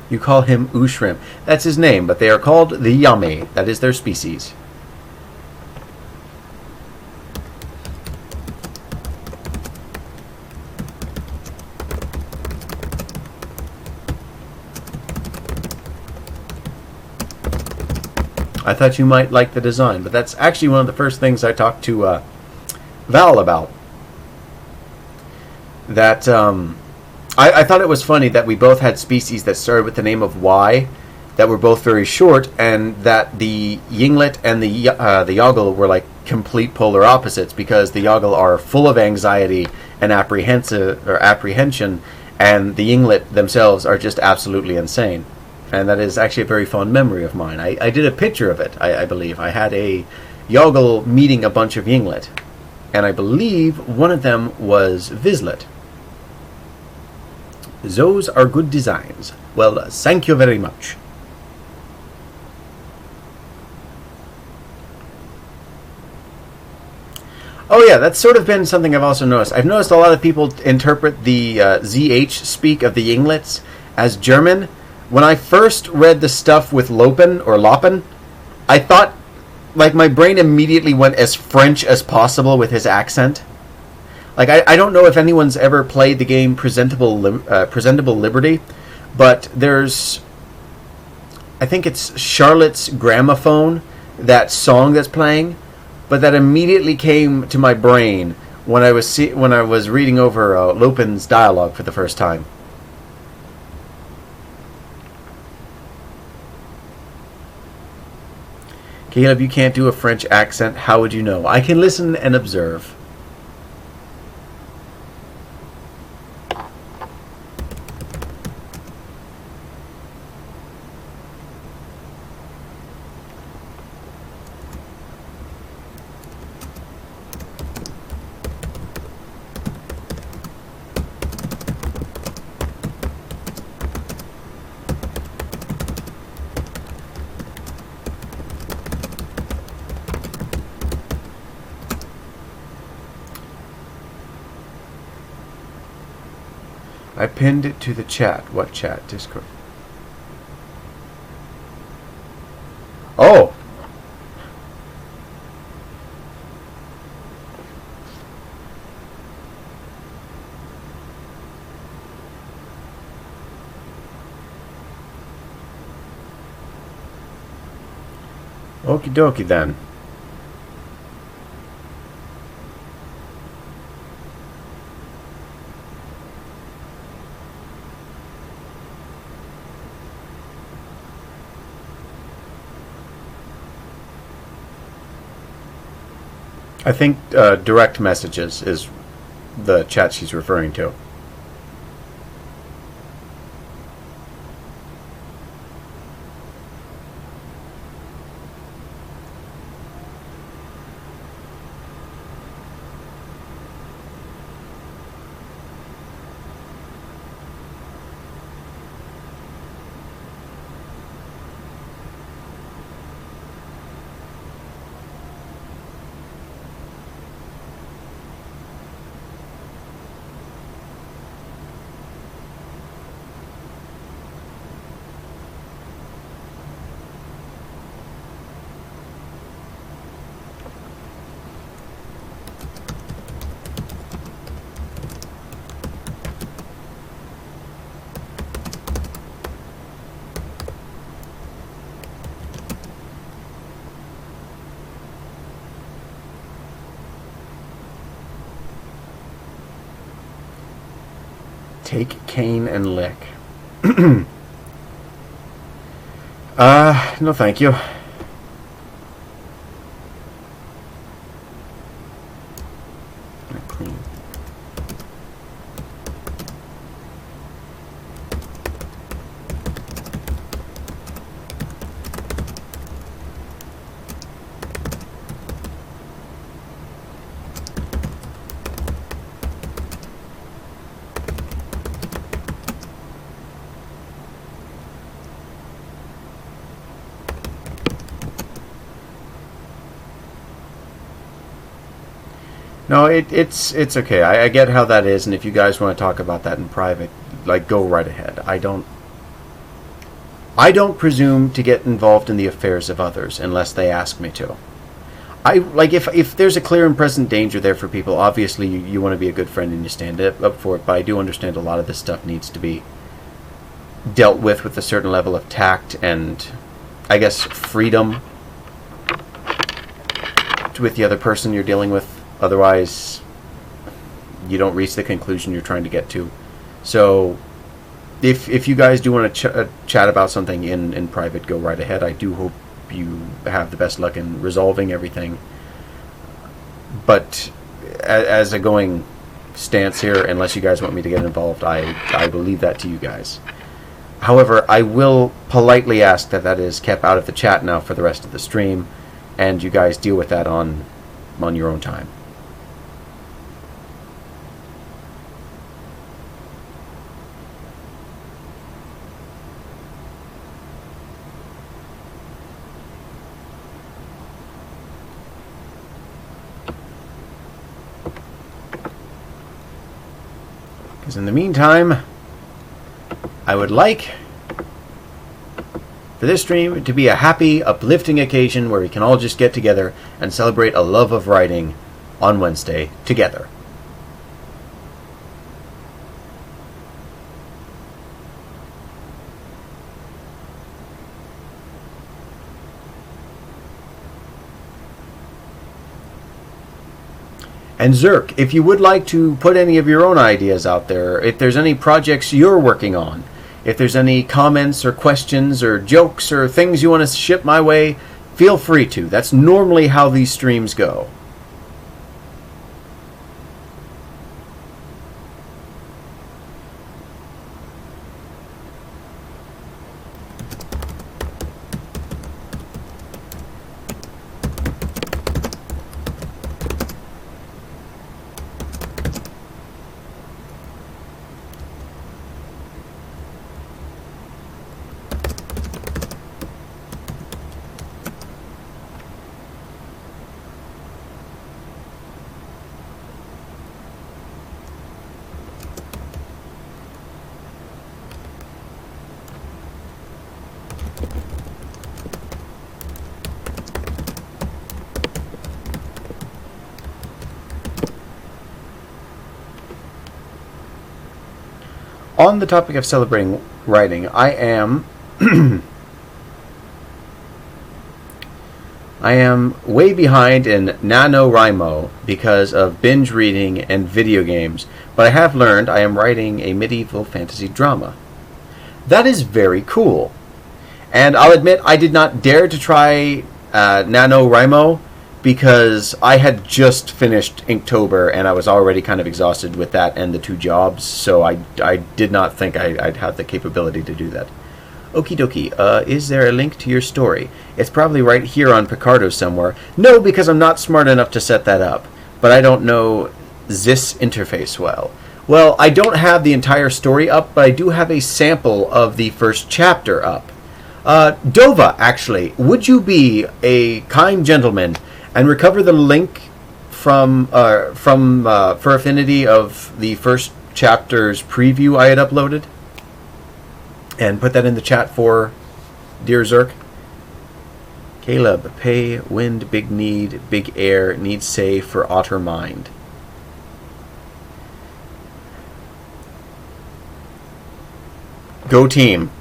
You call him Ushrim. That's his name, but they are called the Yami. That is their species. I thought you might like the design, but that's actually one of the first things I talked to Val about. That I thought it was funny that we both had species that started with the name of Y, that were both very short, and that the Yinglet and the Yoggle were like complete polar opposites, because the Yoggle are full of anxiety and apprehension, and the Yinglet themselves are just absolutely insane. And that is actually a very fond memory of mine. I did a picture of it, I believe. I had a Yoggle meeting a bunch of Yinglet, and I believe one of them was Vislet. Those are good designs. Well, thank you very much. Oh yeah, that's sort of been something I've also noticed. I've noticed a lot of people interpret the ZH speak of the Yinglets as German. When I first read the stuff with Lopen, I thought, like, my brain immediately went as French as possible with his accent. Like, I don't know if anyone's ever played the game Presentable Liberty, but there's, I think it's Charlotte's Gramophone, that song that's playing, but that immediately came to my brain when I was reading over Lopen's dialogue for the first time. Caleb, you can't do a French accent. How would you know? I can listen and observe. I pinned it to the chat. What chat? Discord. Oh! Okie dokie then. I think direct messages is the chat she's referring to. Take cane and lick. No thank you. Clean. No, it's okay. I get how that is, and if you guys want to talk about that in private, like, go right ahead. I don't presume to get involved in the affairs of others unless they ask me to. If there's a clear and present danger there for people, obviously you want to be a good friend and you stand up for it, but I do understand a lot of this stuff needs to be dealt with a certain level of tact and, I guess, freedom with the other person you're dealing with. Otherwise, you don't reach the conclusion you're trying to get to. So, if you guys do want to chat about something in private, go right ahead. I do hope you have the best luck in resolving everything. But as a going stance here. Unless you guys want me to get involved, I will leave that to you guys. However, I will politely ask that that is kept out of the chat now for the rest of the stream, and you guys deal with that on your own time. Because in the meantime, I would like for this stream to be a happy, uplifting occasion where we can all just get together and celebrate a love of writing on Wednesday together. And Zerk, if you would like to put any of your own ideas out there, if there's any projects you're working on, if there's any comments or questions or jokes or things you want to ship my way, feel free to. That's normally how these streams go. On the topic of celebrating writing, I am I am way behind in NaNoWriMo because of binge reading and video games, but I have learned I am writing a medieval fantasy drama. That is very cool. And I'll admit I did not dare to try NaNoWriMo because I had just finished Inktober and I was already kind of exhausted with that and the 2 jobs, so I did not think I'd have the capability to do that. Okie dokie, is there a link to your story? It's probably right here on Picarto somewhere. No, because I'm not smart enough to set that up, but I don't know this interface well. Well, I don't have the entire story up, but I do have a sample of the first chapter up. Dova, actually, would you be a kind gentleman and recover the link from for Affinity of the first chapter's preview I had uploaded? And put that in the chat for Dear Zerk. Caleb, pay, wind, big need, big air, need say for otter mind. Go team.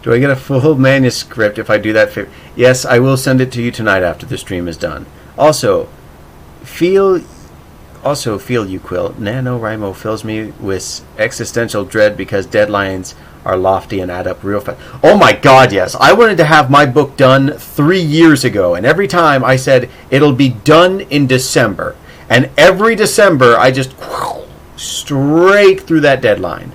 Do I get a full manuscript if I do that favor? Yes, I will send it to you tonight after the stream is done. Also, feel you, Quill. NaNoWriMo fills me with existential dread because deadlines are lofty and add up real fast. Oh my god, yes. I wanted to have my book done 3 years ago, and every time I said it'll be done in December. And every December I just straight through that deadline.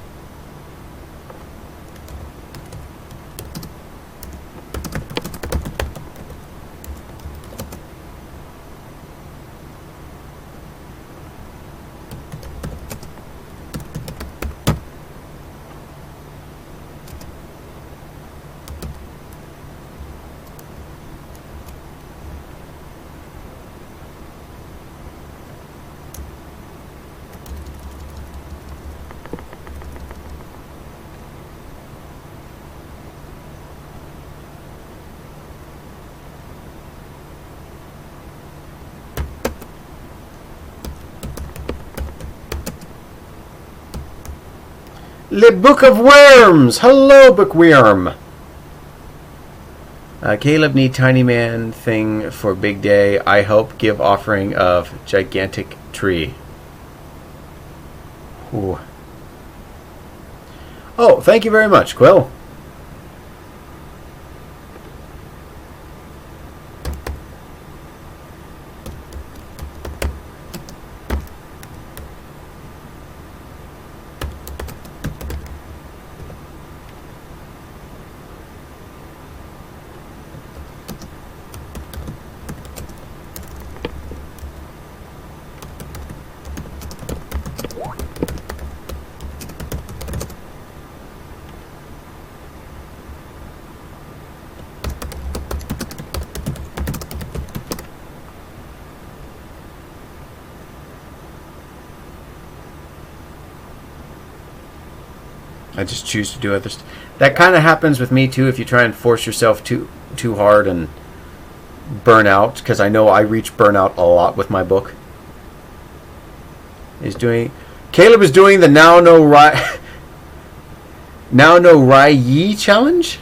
Le Book of Worms! Hello, Bookworm! Caleb need tiny man thing for big day. I hope give offering of gigantic tree. Ooh. Oh, thank you very much, Quill. I just choose to do others. That kind of happens with me too if you try and force yourself too hard and burn out, because I know I reach burnout a lot with my book. Caleb is doing the Now No Rai Yi challenge.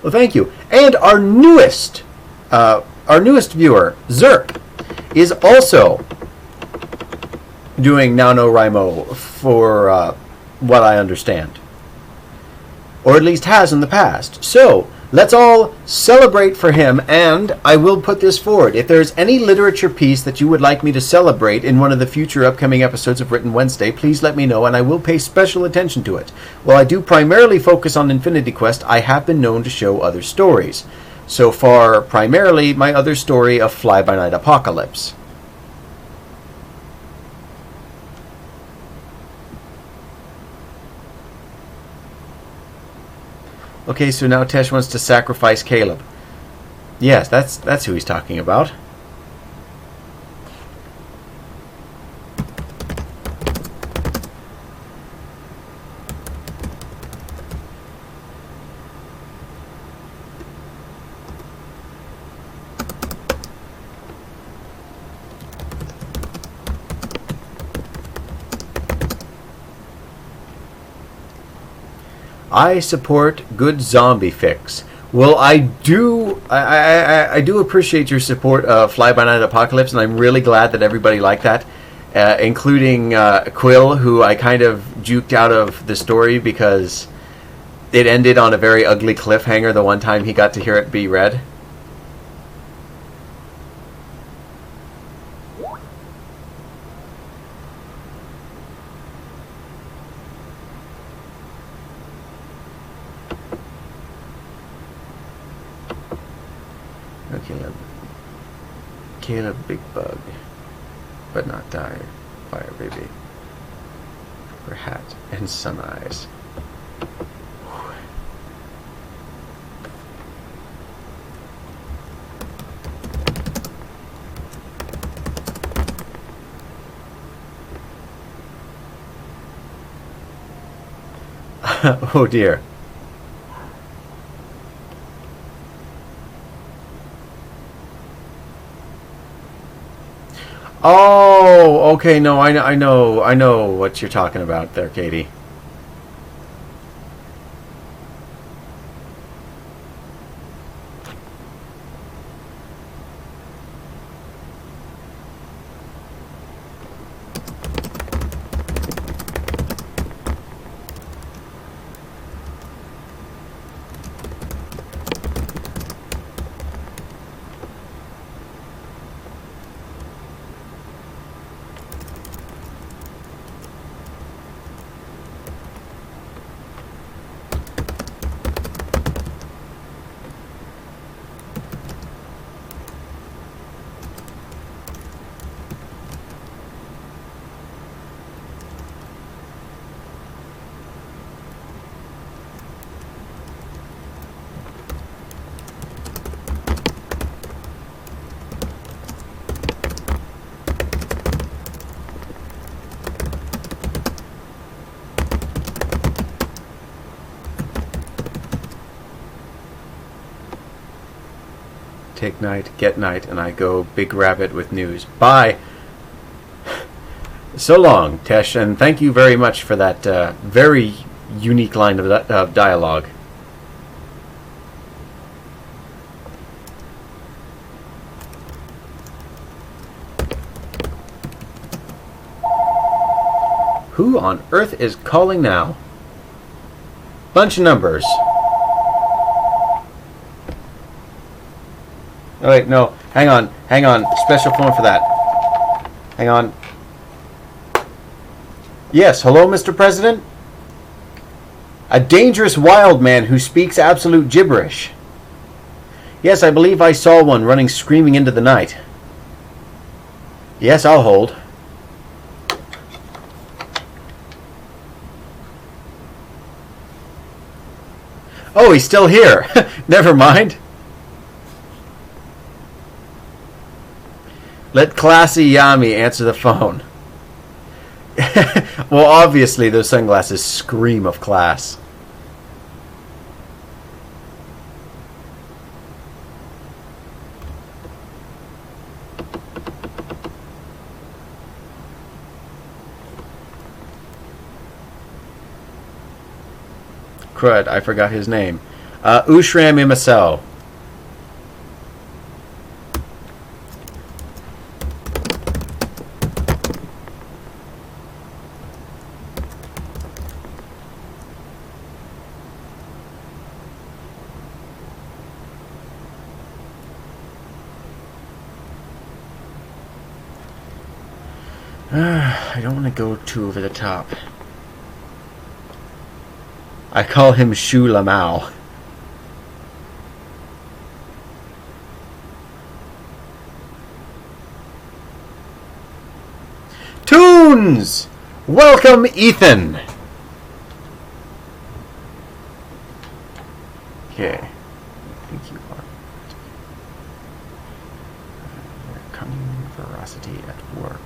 Well, thank you. And our newest viewer, Zerp, is also doing NaNoWriMo for what I understand. Or at least has in the past. So, let's all celebrate for him, and I will put this forward. If there's any literature piece that you would like me to celebrate in one of the future upcoming episodes of Written Wednesday, please let me know, and I will pay special attention to it. While I do primarily focus on Infinity Quest, I have been known to show other stories. So far, primarily, my other story of Fly-by-Night Apocalypse. Okay, so now Tesh wants to sacrifice Caleb. Yes, that's who he's talking about. I support good zombie fix. Well, I do appreciate your support of Fly-by-Night Apocalypse, and I'm really glad that everybody liked that, including Quill, who I kind of juked out of the story because it ended on a very ugly cliffhanger the one time he got to hear it be read. Caleb Big Bug, but not die. Fire baby. For hat and sun eyes. Oh dear. Oh, okay. No, I know what you're talking about there, Katie. take night, get night, and I go Big Rabbit with news. Bye. So long, Tesh, and thank you very much for that very unique line of dialogue. Who on earth is calling now? Bunch of numbers. Oh wait, no. Hang on. Special phone for that. Hang on. Yes, hello, Mr. President? A dangerous wild man who speaks absolute gibberish. Yes, I believe I saw one running screaming into the night. Yes, I'll hold. Oh, he's still here. Never mind. Let classy Yami answer the phone. Well, obviously those sunglasses scream of class. Crud, I forgot his name. Ushram Imasel. I don't want to go too over the top. I call him Shu Lamau. Tunes! Welcome, Ethan! Okay. I think you are. Cunning veracity at work.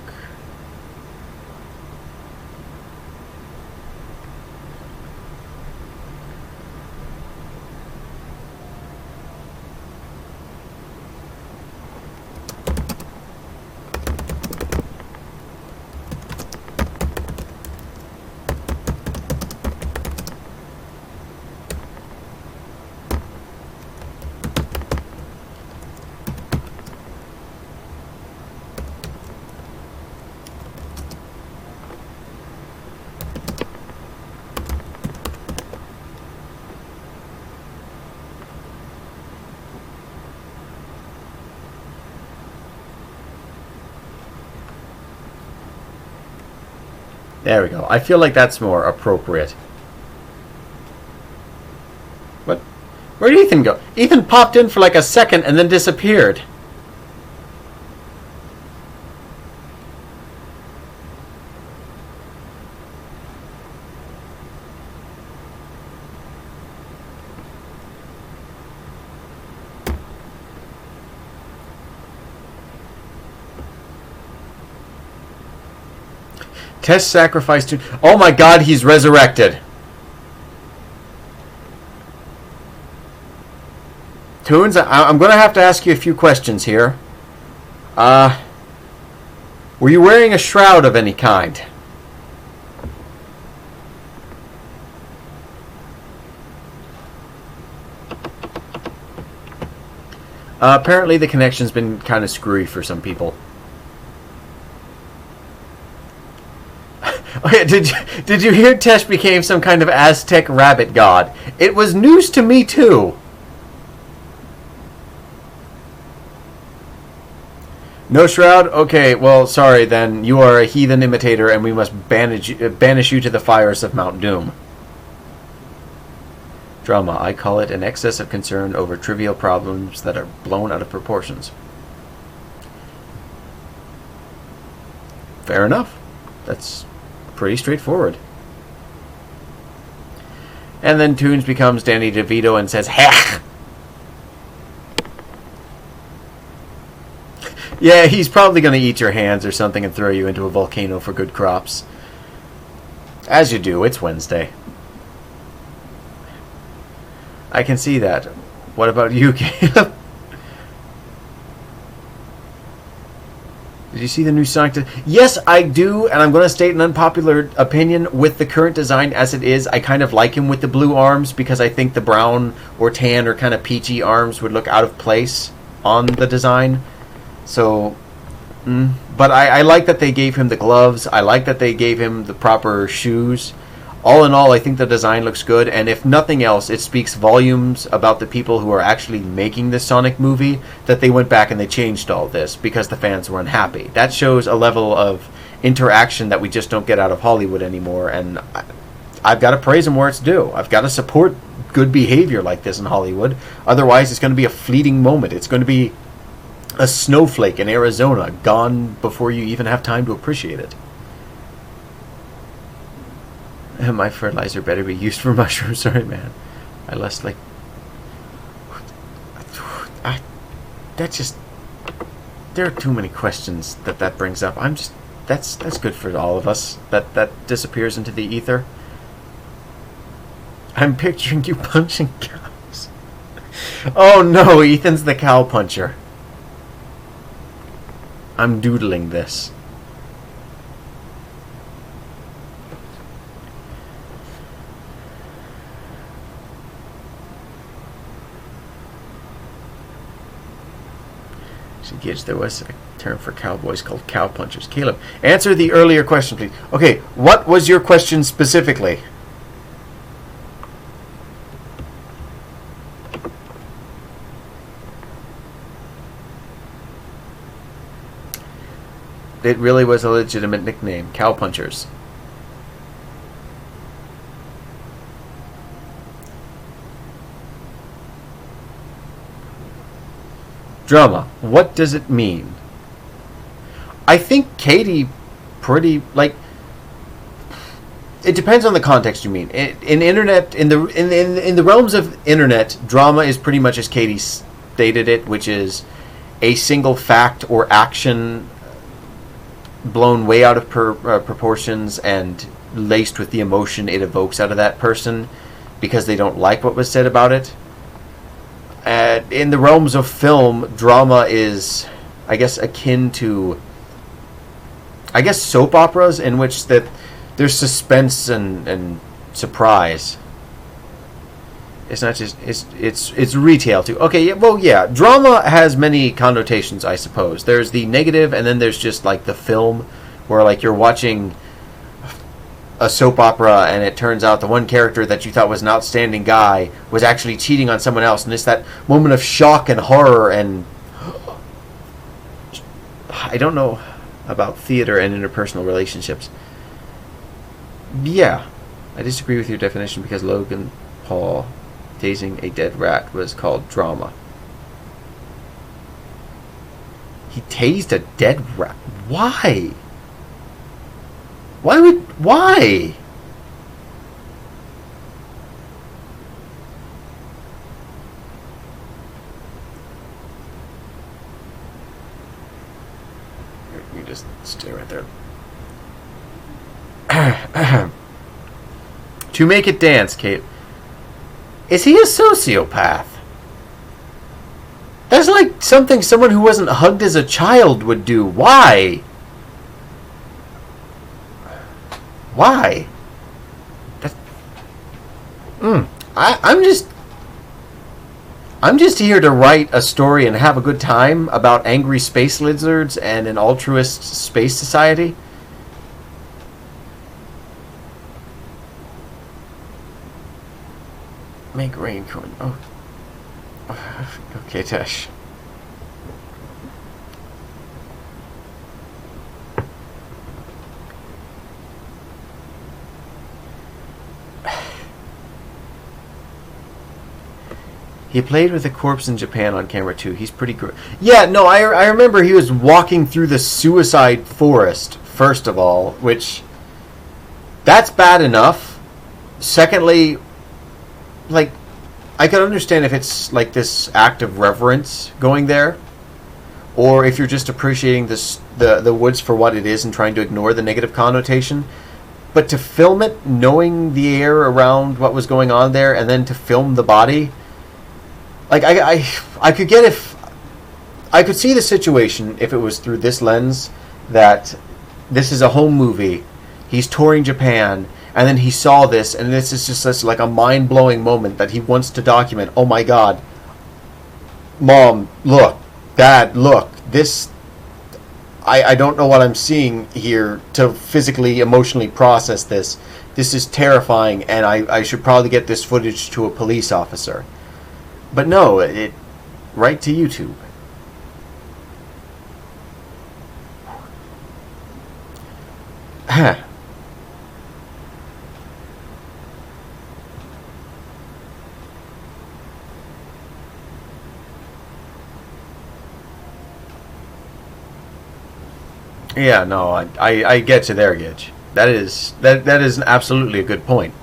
There we go. I feel like that's more appropriate. What? Where did Ethan go? Ethan popped in for like a second and then disappeared. Test sacrifice to... Oh my god, he's resurrected. Toons, I'm going to have to ask you a few questions here. Were you wearing a shroud of any kind? Apparently the connection's been kind of screwy for some people. Okay, did you hear Tesh became some kind of Aztec rabbit god? It was news to me too. No shroud? Okay, well, sorry then. You are a heathen imitator and we must banish you to the fires of Mount Doom. Drama. I call it an excess of concern over trivial problems that are blown out of proportions. Fair enough. That's pretty straightforward. And then Toons becomes Danny DeVito and says, "Hech!" Yeah, he's probably going to eat your hands or something and throw you into a volcano for good crops. As you do, it's Wednesday. I can see that. What about you, Caleb? Did you see the new Sonic? Yes, I do, and I'm going to state an unpopular opinion. With the current design as it is, I kind of like him with the blue arms because I think the brown or tan or kind of peachy arms would look out of place on the design. So, but I like that they gave him the gloves. I like that they gave him the proper shoes. All in all, I think the design looks good, and if nothing else, it speaks volumes about the people who are actually making this Sonic movie, that they went back and they changed all this because the fans were unhappy. That shows a level of interaction that we just don't get out of Hollywood anymore, and I've got to praise them where it's due. I've got to support good behavior like this in Hollywood. Otherwise, it's going to be a fleeting moment. It's going to be a snowflake in Arizona, gone before you even have time to appreciate it. My fertilizer better be used for mushrooms. Sorry, man. I less like. That just. There are too many questions that brings up. I'm just. That's good for all of us. That disappears into the ether. I'm picturing you punching cows. Oh no, Ethan's the cow puncher. I'm doodling this. Gidge, there was a term for cowboys called cow punchers. Caleb, answer the earlier question, please. Okay, what was your question specifically? It really was a legitimate nickname, cow punchers. Drama. What does it mean? I think Katie pretty like. It depends on the context you mean. In internet, in the realms of internet, drama is pretty much as Katie stated it, which is a single fact or action blown way out of proportions and laced with the emotion it evokes out of that person because they don't like what was said about it. In the realms of film, drama is, I guess, akin to, I guess, soap operas in which that there's suspense and surprise. It's not just it's retail too. Okay, yeah, well, yeah, drama has many connotations, I suppose. There's the negative, and then there's just like the film, where like you're watching a soap opera and it turns out the one character that you thought was an outstanding guy was actually cheating on someone else, and it's that moment of shock and horror. And I don't know about theater and interpersonal relationships. Yeah, I disagree with your definition because Logan Paul tasing a dead rat was called drama. He tased a dead rat. Why? Why? You just stay right there. To make it dance, Kate. Is he a sociopath? That's like something someone who wasn't hugged as a child would do. Why? Why? I'm just here to write a story and have a good time about angry space lizards and an altruist space society. Make rain corn. Oh. Okay, Tesh. He played with a corpse in Japan on camera too. He's pretty good. Yeah, no, I remember he was walking through the suicide forest, first of all, which, that's bad enough. Secondly, like, I could understand if it's like this act of reverence going there, or if you're just appreciating the woods for what it is and trying to ignore the negative connotation. But to film it, knowing the air around what was going on there, and then to film the body, like I could get if I could see the situation if it was through this lens, that this is a home movie. He's touring Japan, and then he saw this, and this is just such like a mind-blowing moment that he wants to document. Oh my God, Mom, look, Dad, look, this. I don't know what I'm seeing here to physically, emotionally process this. This is terrifying, and I should probably get this footage to a police officer. But no, it right to YouTube. Yeah, no, I get you there, Gitch. That is absolutely a good point.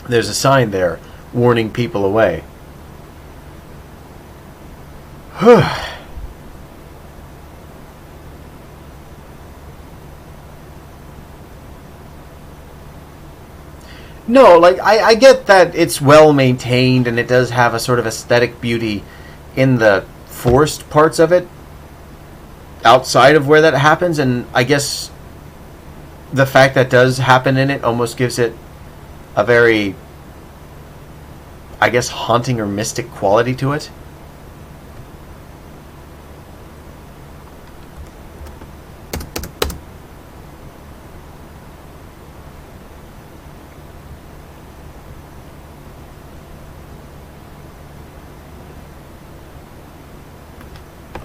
There's a sign there warning people away. No, like I get that it's well maintained and it does have a sort of aesthetic beauty in the forced parts of it outside of where that happens, and I guess the fact that does happen in it almost gives it a very, I guess, haunting or mystic quality to it.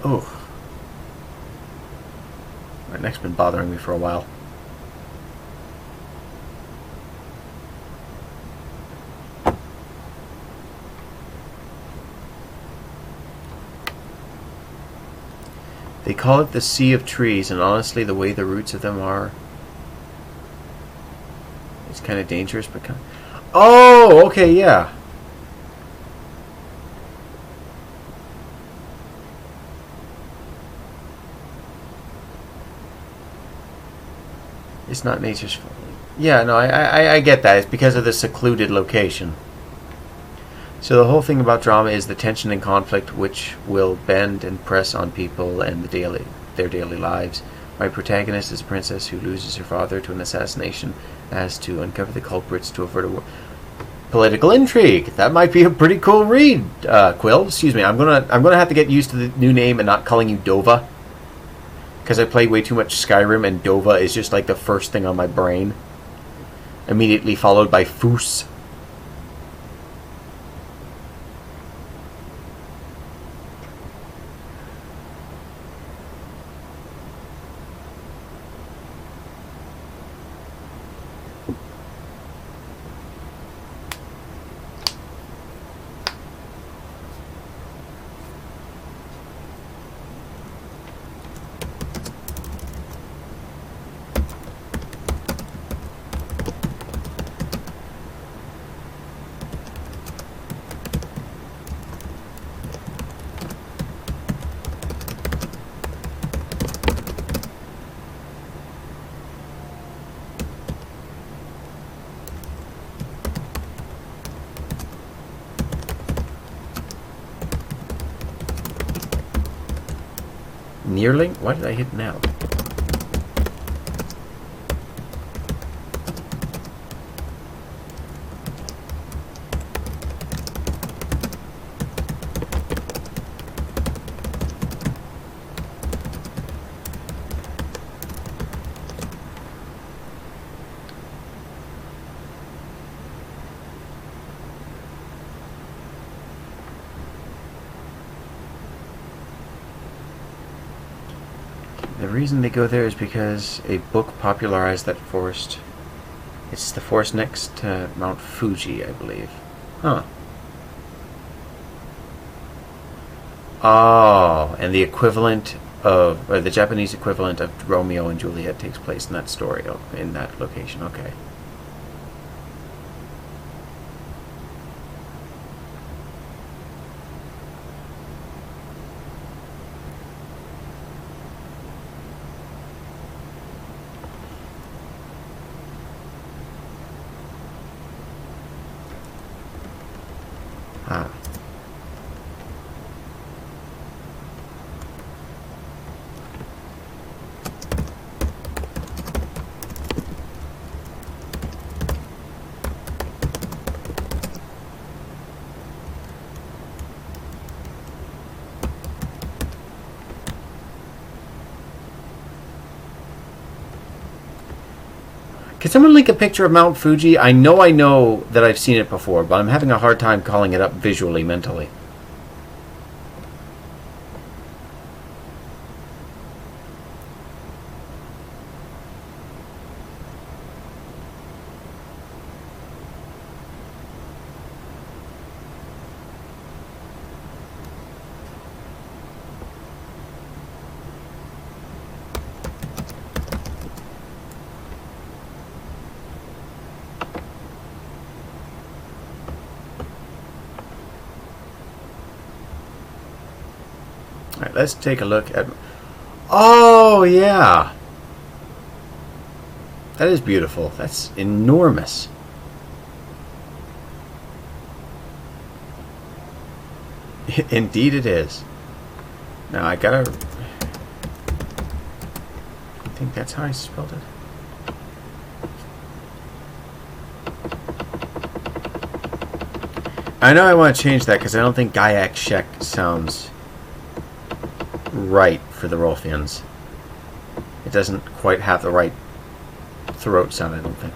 Oh. My neck's been bothering me for a while. They call it the Sea of Trees, and honestly, the way the roots of them are, it's kind of dangerous, but kind of... Oh, okay, yeah. It's not nature's fault. Yeah, no, I get that. It's because of the secluded location. So the whole thing about drama is the tension and conflict which will bend and press on people and their daily lives. My protagonist is a princess who loses her father to an assassination, as to uncover the culprits to avert a political intrigue. That might be a pretty cool read, Quill. Excuse me. I'm gonna have to get used to the new name and not calling you Dova, because I play way too much Skyrim, and Dova is just like the first thing on my brain, immediately followed by Foos. Nearling? Why did I hit now? The reason they go there is because a book popularized that forest. It's the forest next to Mount Fuji, I believe. Huh. Oh, and the equivalent of, or the Japanese equivalent of Romeo and Juliet takes place in that story, in that location. Okay. Ah. Can someone link a picture of Mount Fuji? I know that I've seen it before, but I'm having a hard time calling it up visually, mentally. Alright, let's take a look at... Oh, yeah! That is beautiful. That's enormous. Indeed it is. Now, I gotta... I think that's how I spelled it. I know I want to change that because I don't think Gaiac Shek sounds right for the Rolfians. It doesn't quite have the right throat sound, I don't think.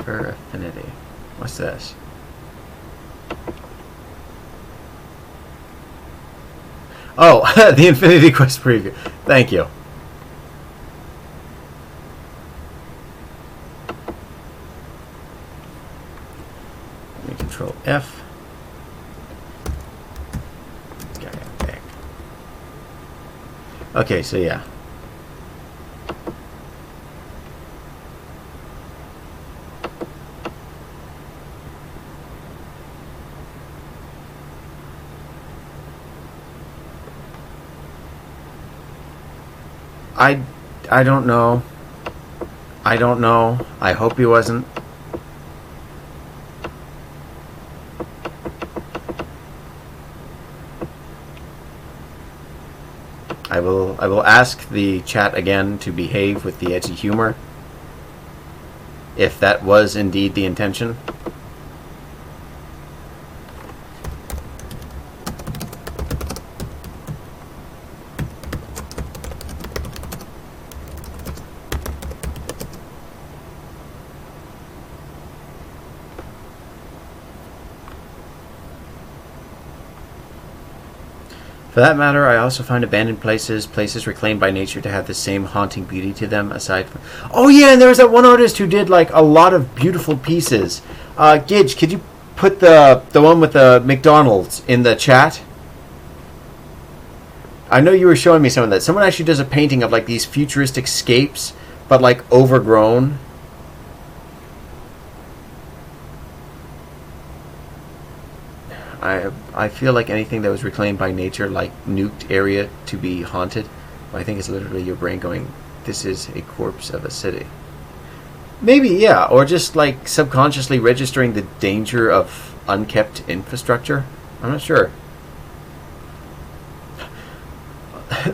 For affinity. What's this? Oh, the Infinity Quest preview. Thank you. Let me control F. Okay, so yeah. I don't know. I don't know. I hope he wasn't. I will ask the chat again to behave with the edgy humor, if that was indeed the intention. For that matter, I also find abandoned places reclaimed by nature to have the same haunting beauty to them, aside from... Oh yeah, and there was that one artist who did, like, a lot of beautiful pieces. Gidge, could you put the one with the McDonald's in the chat? I know you were showing me some of that. Someone actually does a painting of, like, these futuristic scapes, but, like, overgrown. I feel like anything that was reclaimed by nature, like nuked area to be haunted, I think it's literally your brain going, this is a corpse of a city. Maybe, yeah, or just like subconsciously registering the danger of unkept infrastructure. I'm not sure.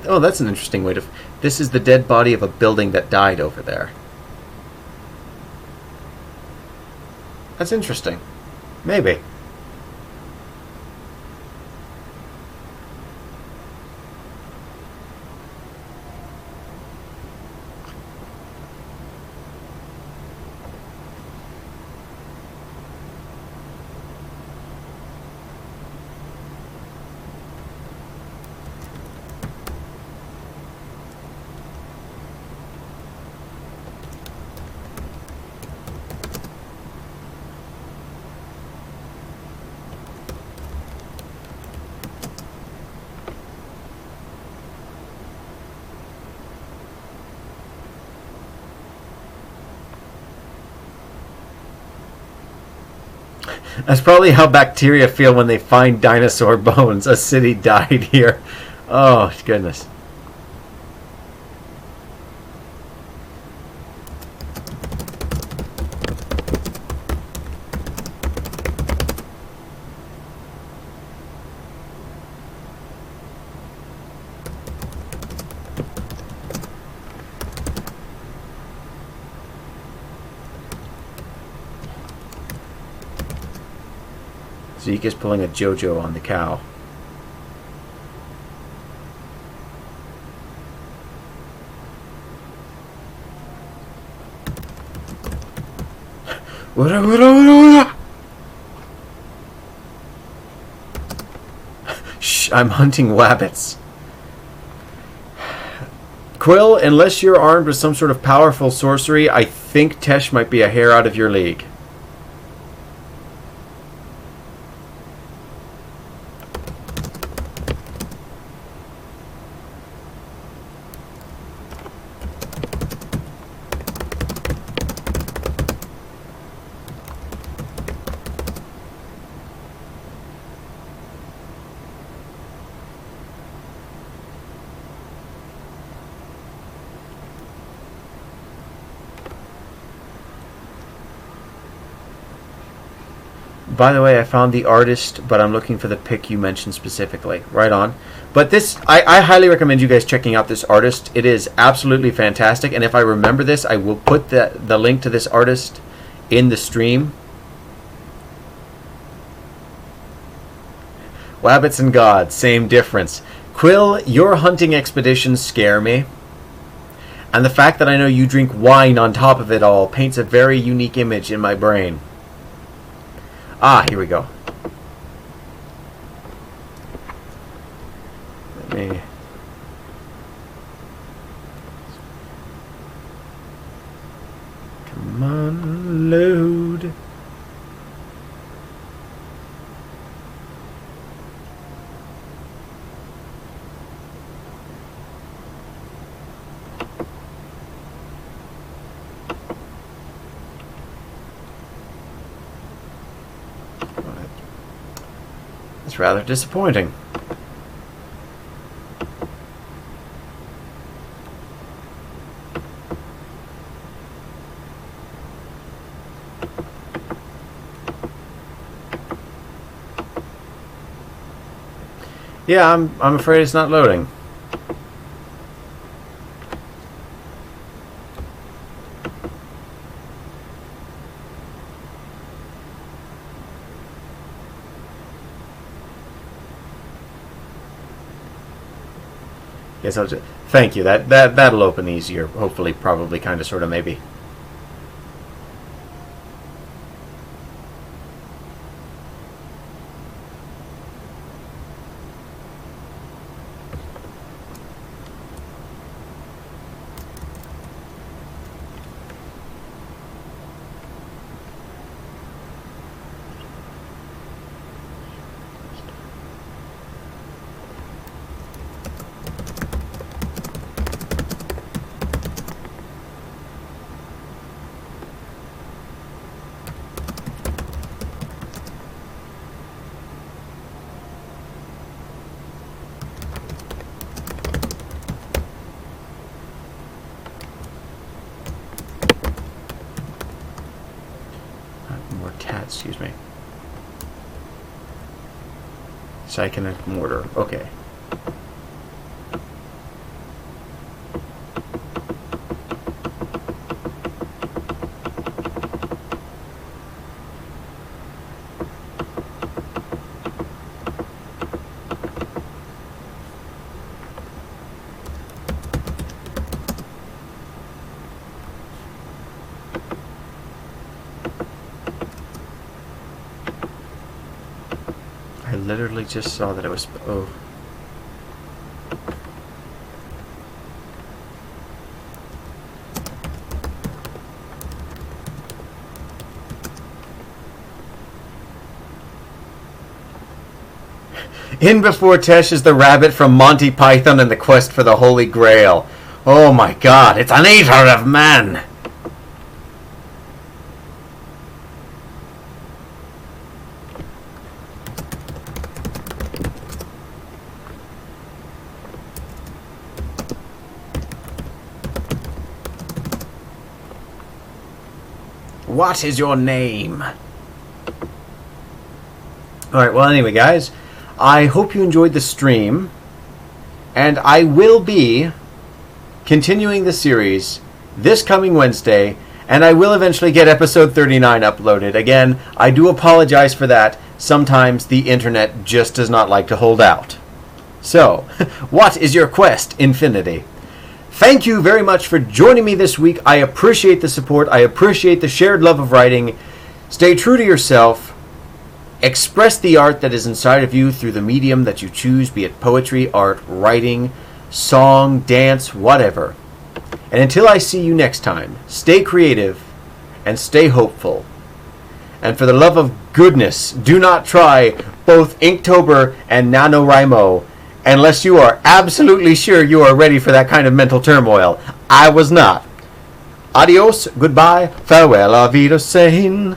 Oh, that's an interesting way to... This is the dead body of a building that died over there. That's interesting. Maybe. That's probably how bacteria feel when they find dinosaur bones. A city died here. Oh, goodness. Zeke is pulling a JoJo on the cow. Shh, I'm hunting wabbits. Quill, unless you're armed with some sort of powerful sorcery, I think Tesh might be a hair out of your league. By the way, I found the artist, but I'm looking for the pic you mentioned specifically. Right on. But this, I highly recommend you guys checking out this artist. It is absolutely fantastic. And if I remember this, I will put the link to this artist in the stream. Wabbits and gods, same difference. Quill, your hunting expeditions scare me. And the fact that I know you drink wine on top of it all paints a very unique image in my brain. Ah, here we go. Let me... Come on, load. It's rather disappointing. Yeah, I'm afraid it's not loading. Yes, I'll just, thank you. That'll open easier. Hopefully, probably, kind of, sort of, maybe. Excuse me. Psychic mortar. Okay. I literally just saw that it was... Oh. In before Tesh is the rabbit from Monty Python and the Quest for the Holy Grail. Oh my god, it's an eater of men! What is your name? Alright, well anyway guys, I hope you enjoyed the stream, and I will be continuing the series this coming Wednesday, and I will eventually get episode 39 uploaded. Again, I do apologize for that. Sometimes the internet just does not like to hold out. So, what is your quest, Infinity? Thank you very much for joining me this week. I appreciate the support. I appreciate the shared love of writing. Stay true to yourself. Express the art that is inside of you through the medium that you choose, be it poetry, art, writing, song, dance, whatever. And until I see you next time, stay creative and stay hopeful. And for the love of goodness, do not try both Inktober and NaNoWriMo unless you are absolutely sure you are ready for that kind of mental turmoil. I was not. Adios, goodbye, farewell, auf Wiedersehen.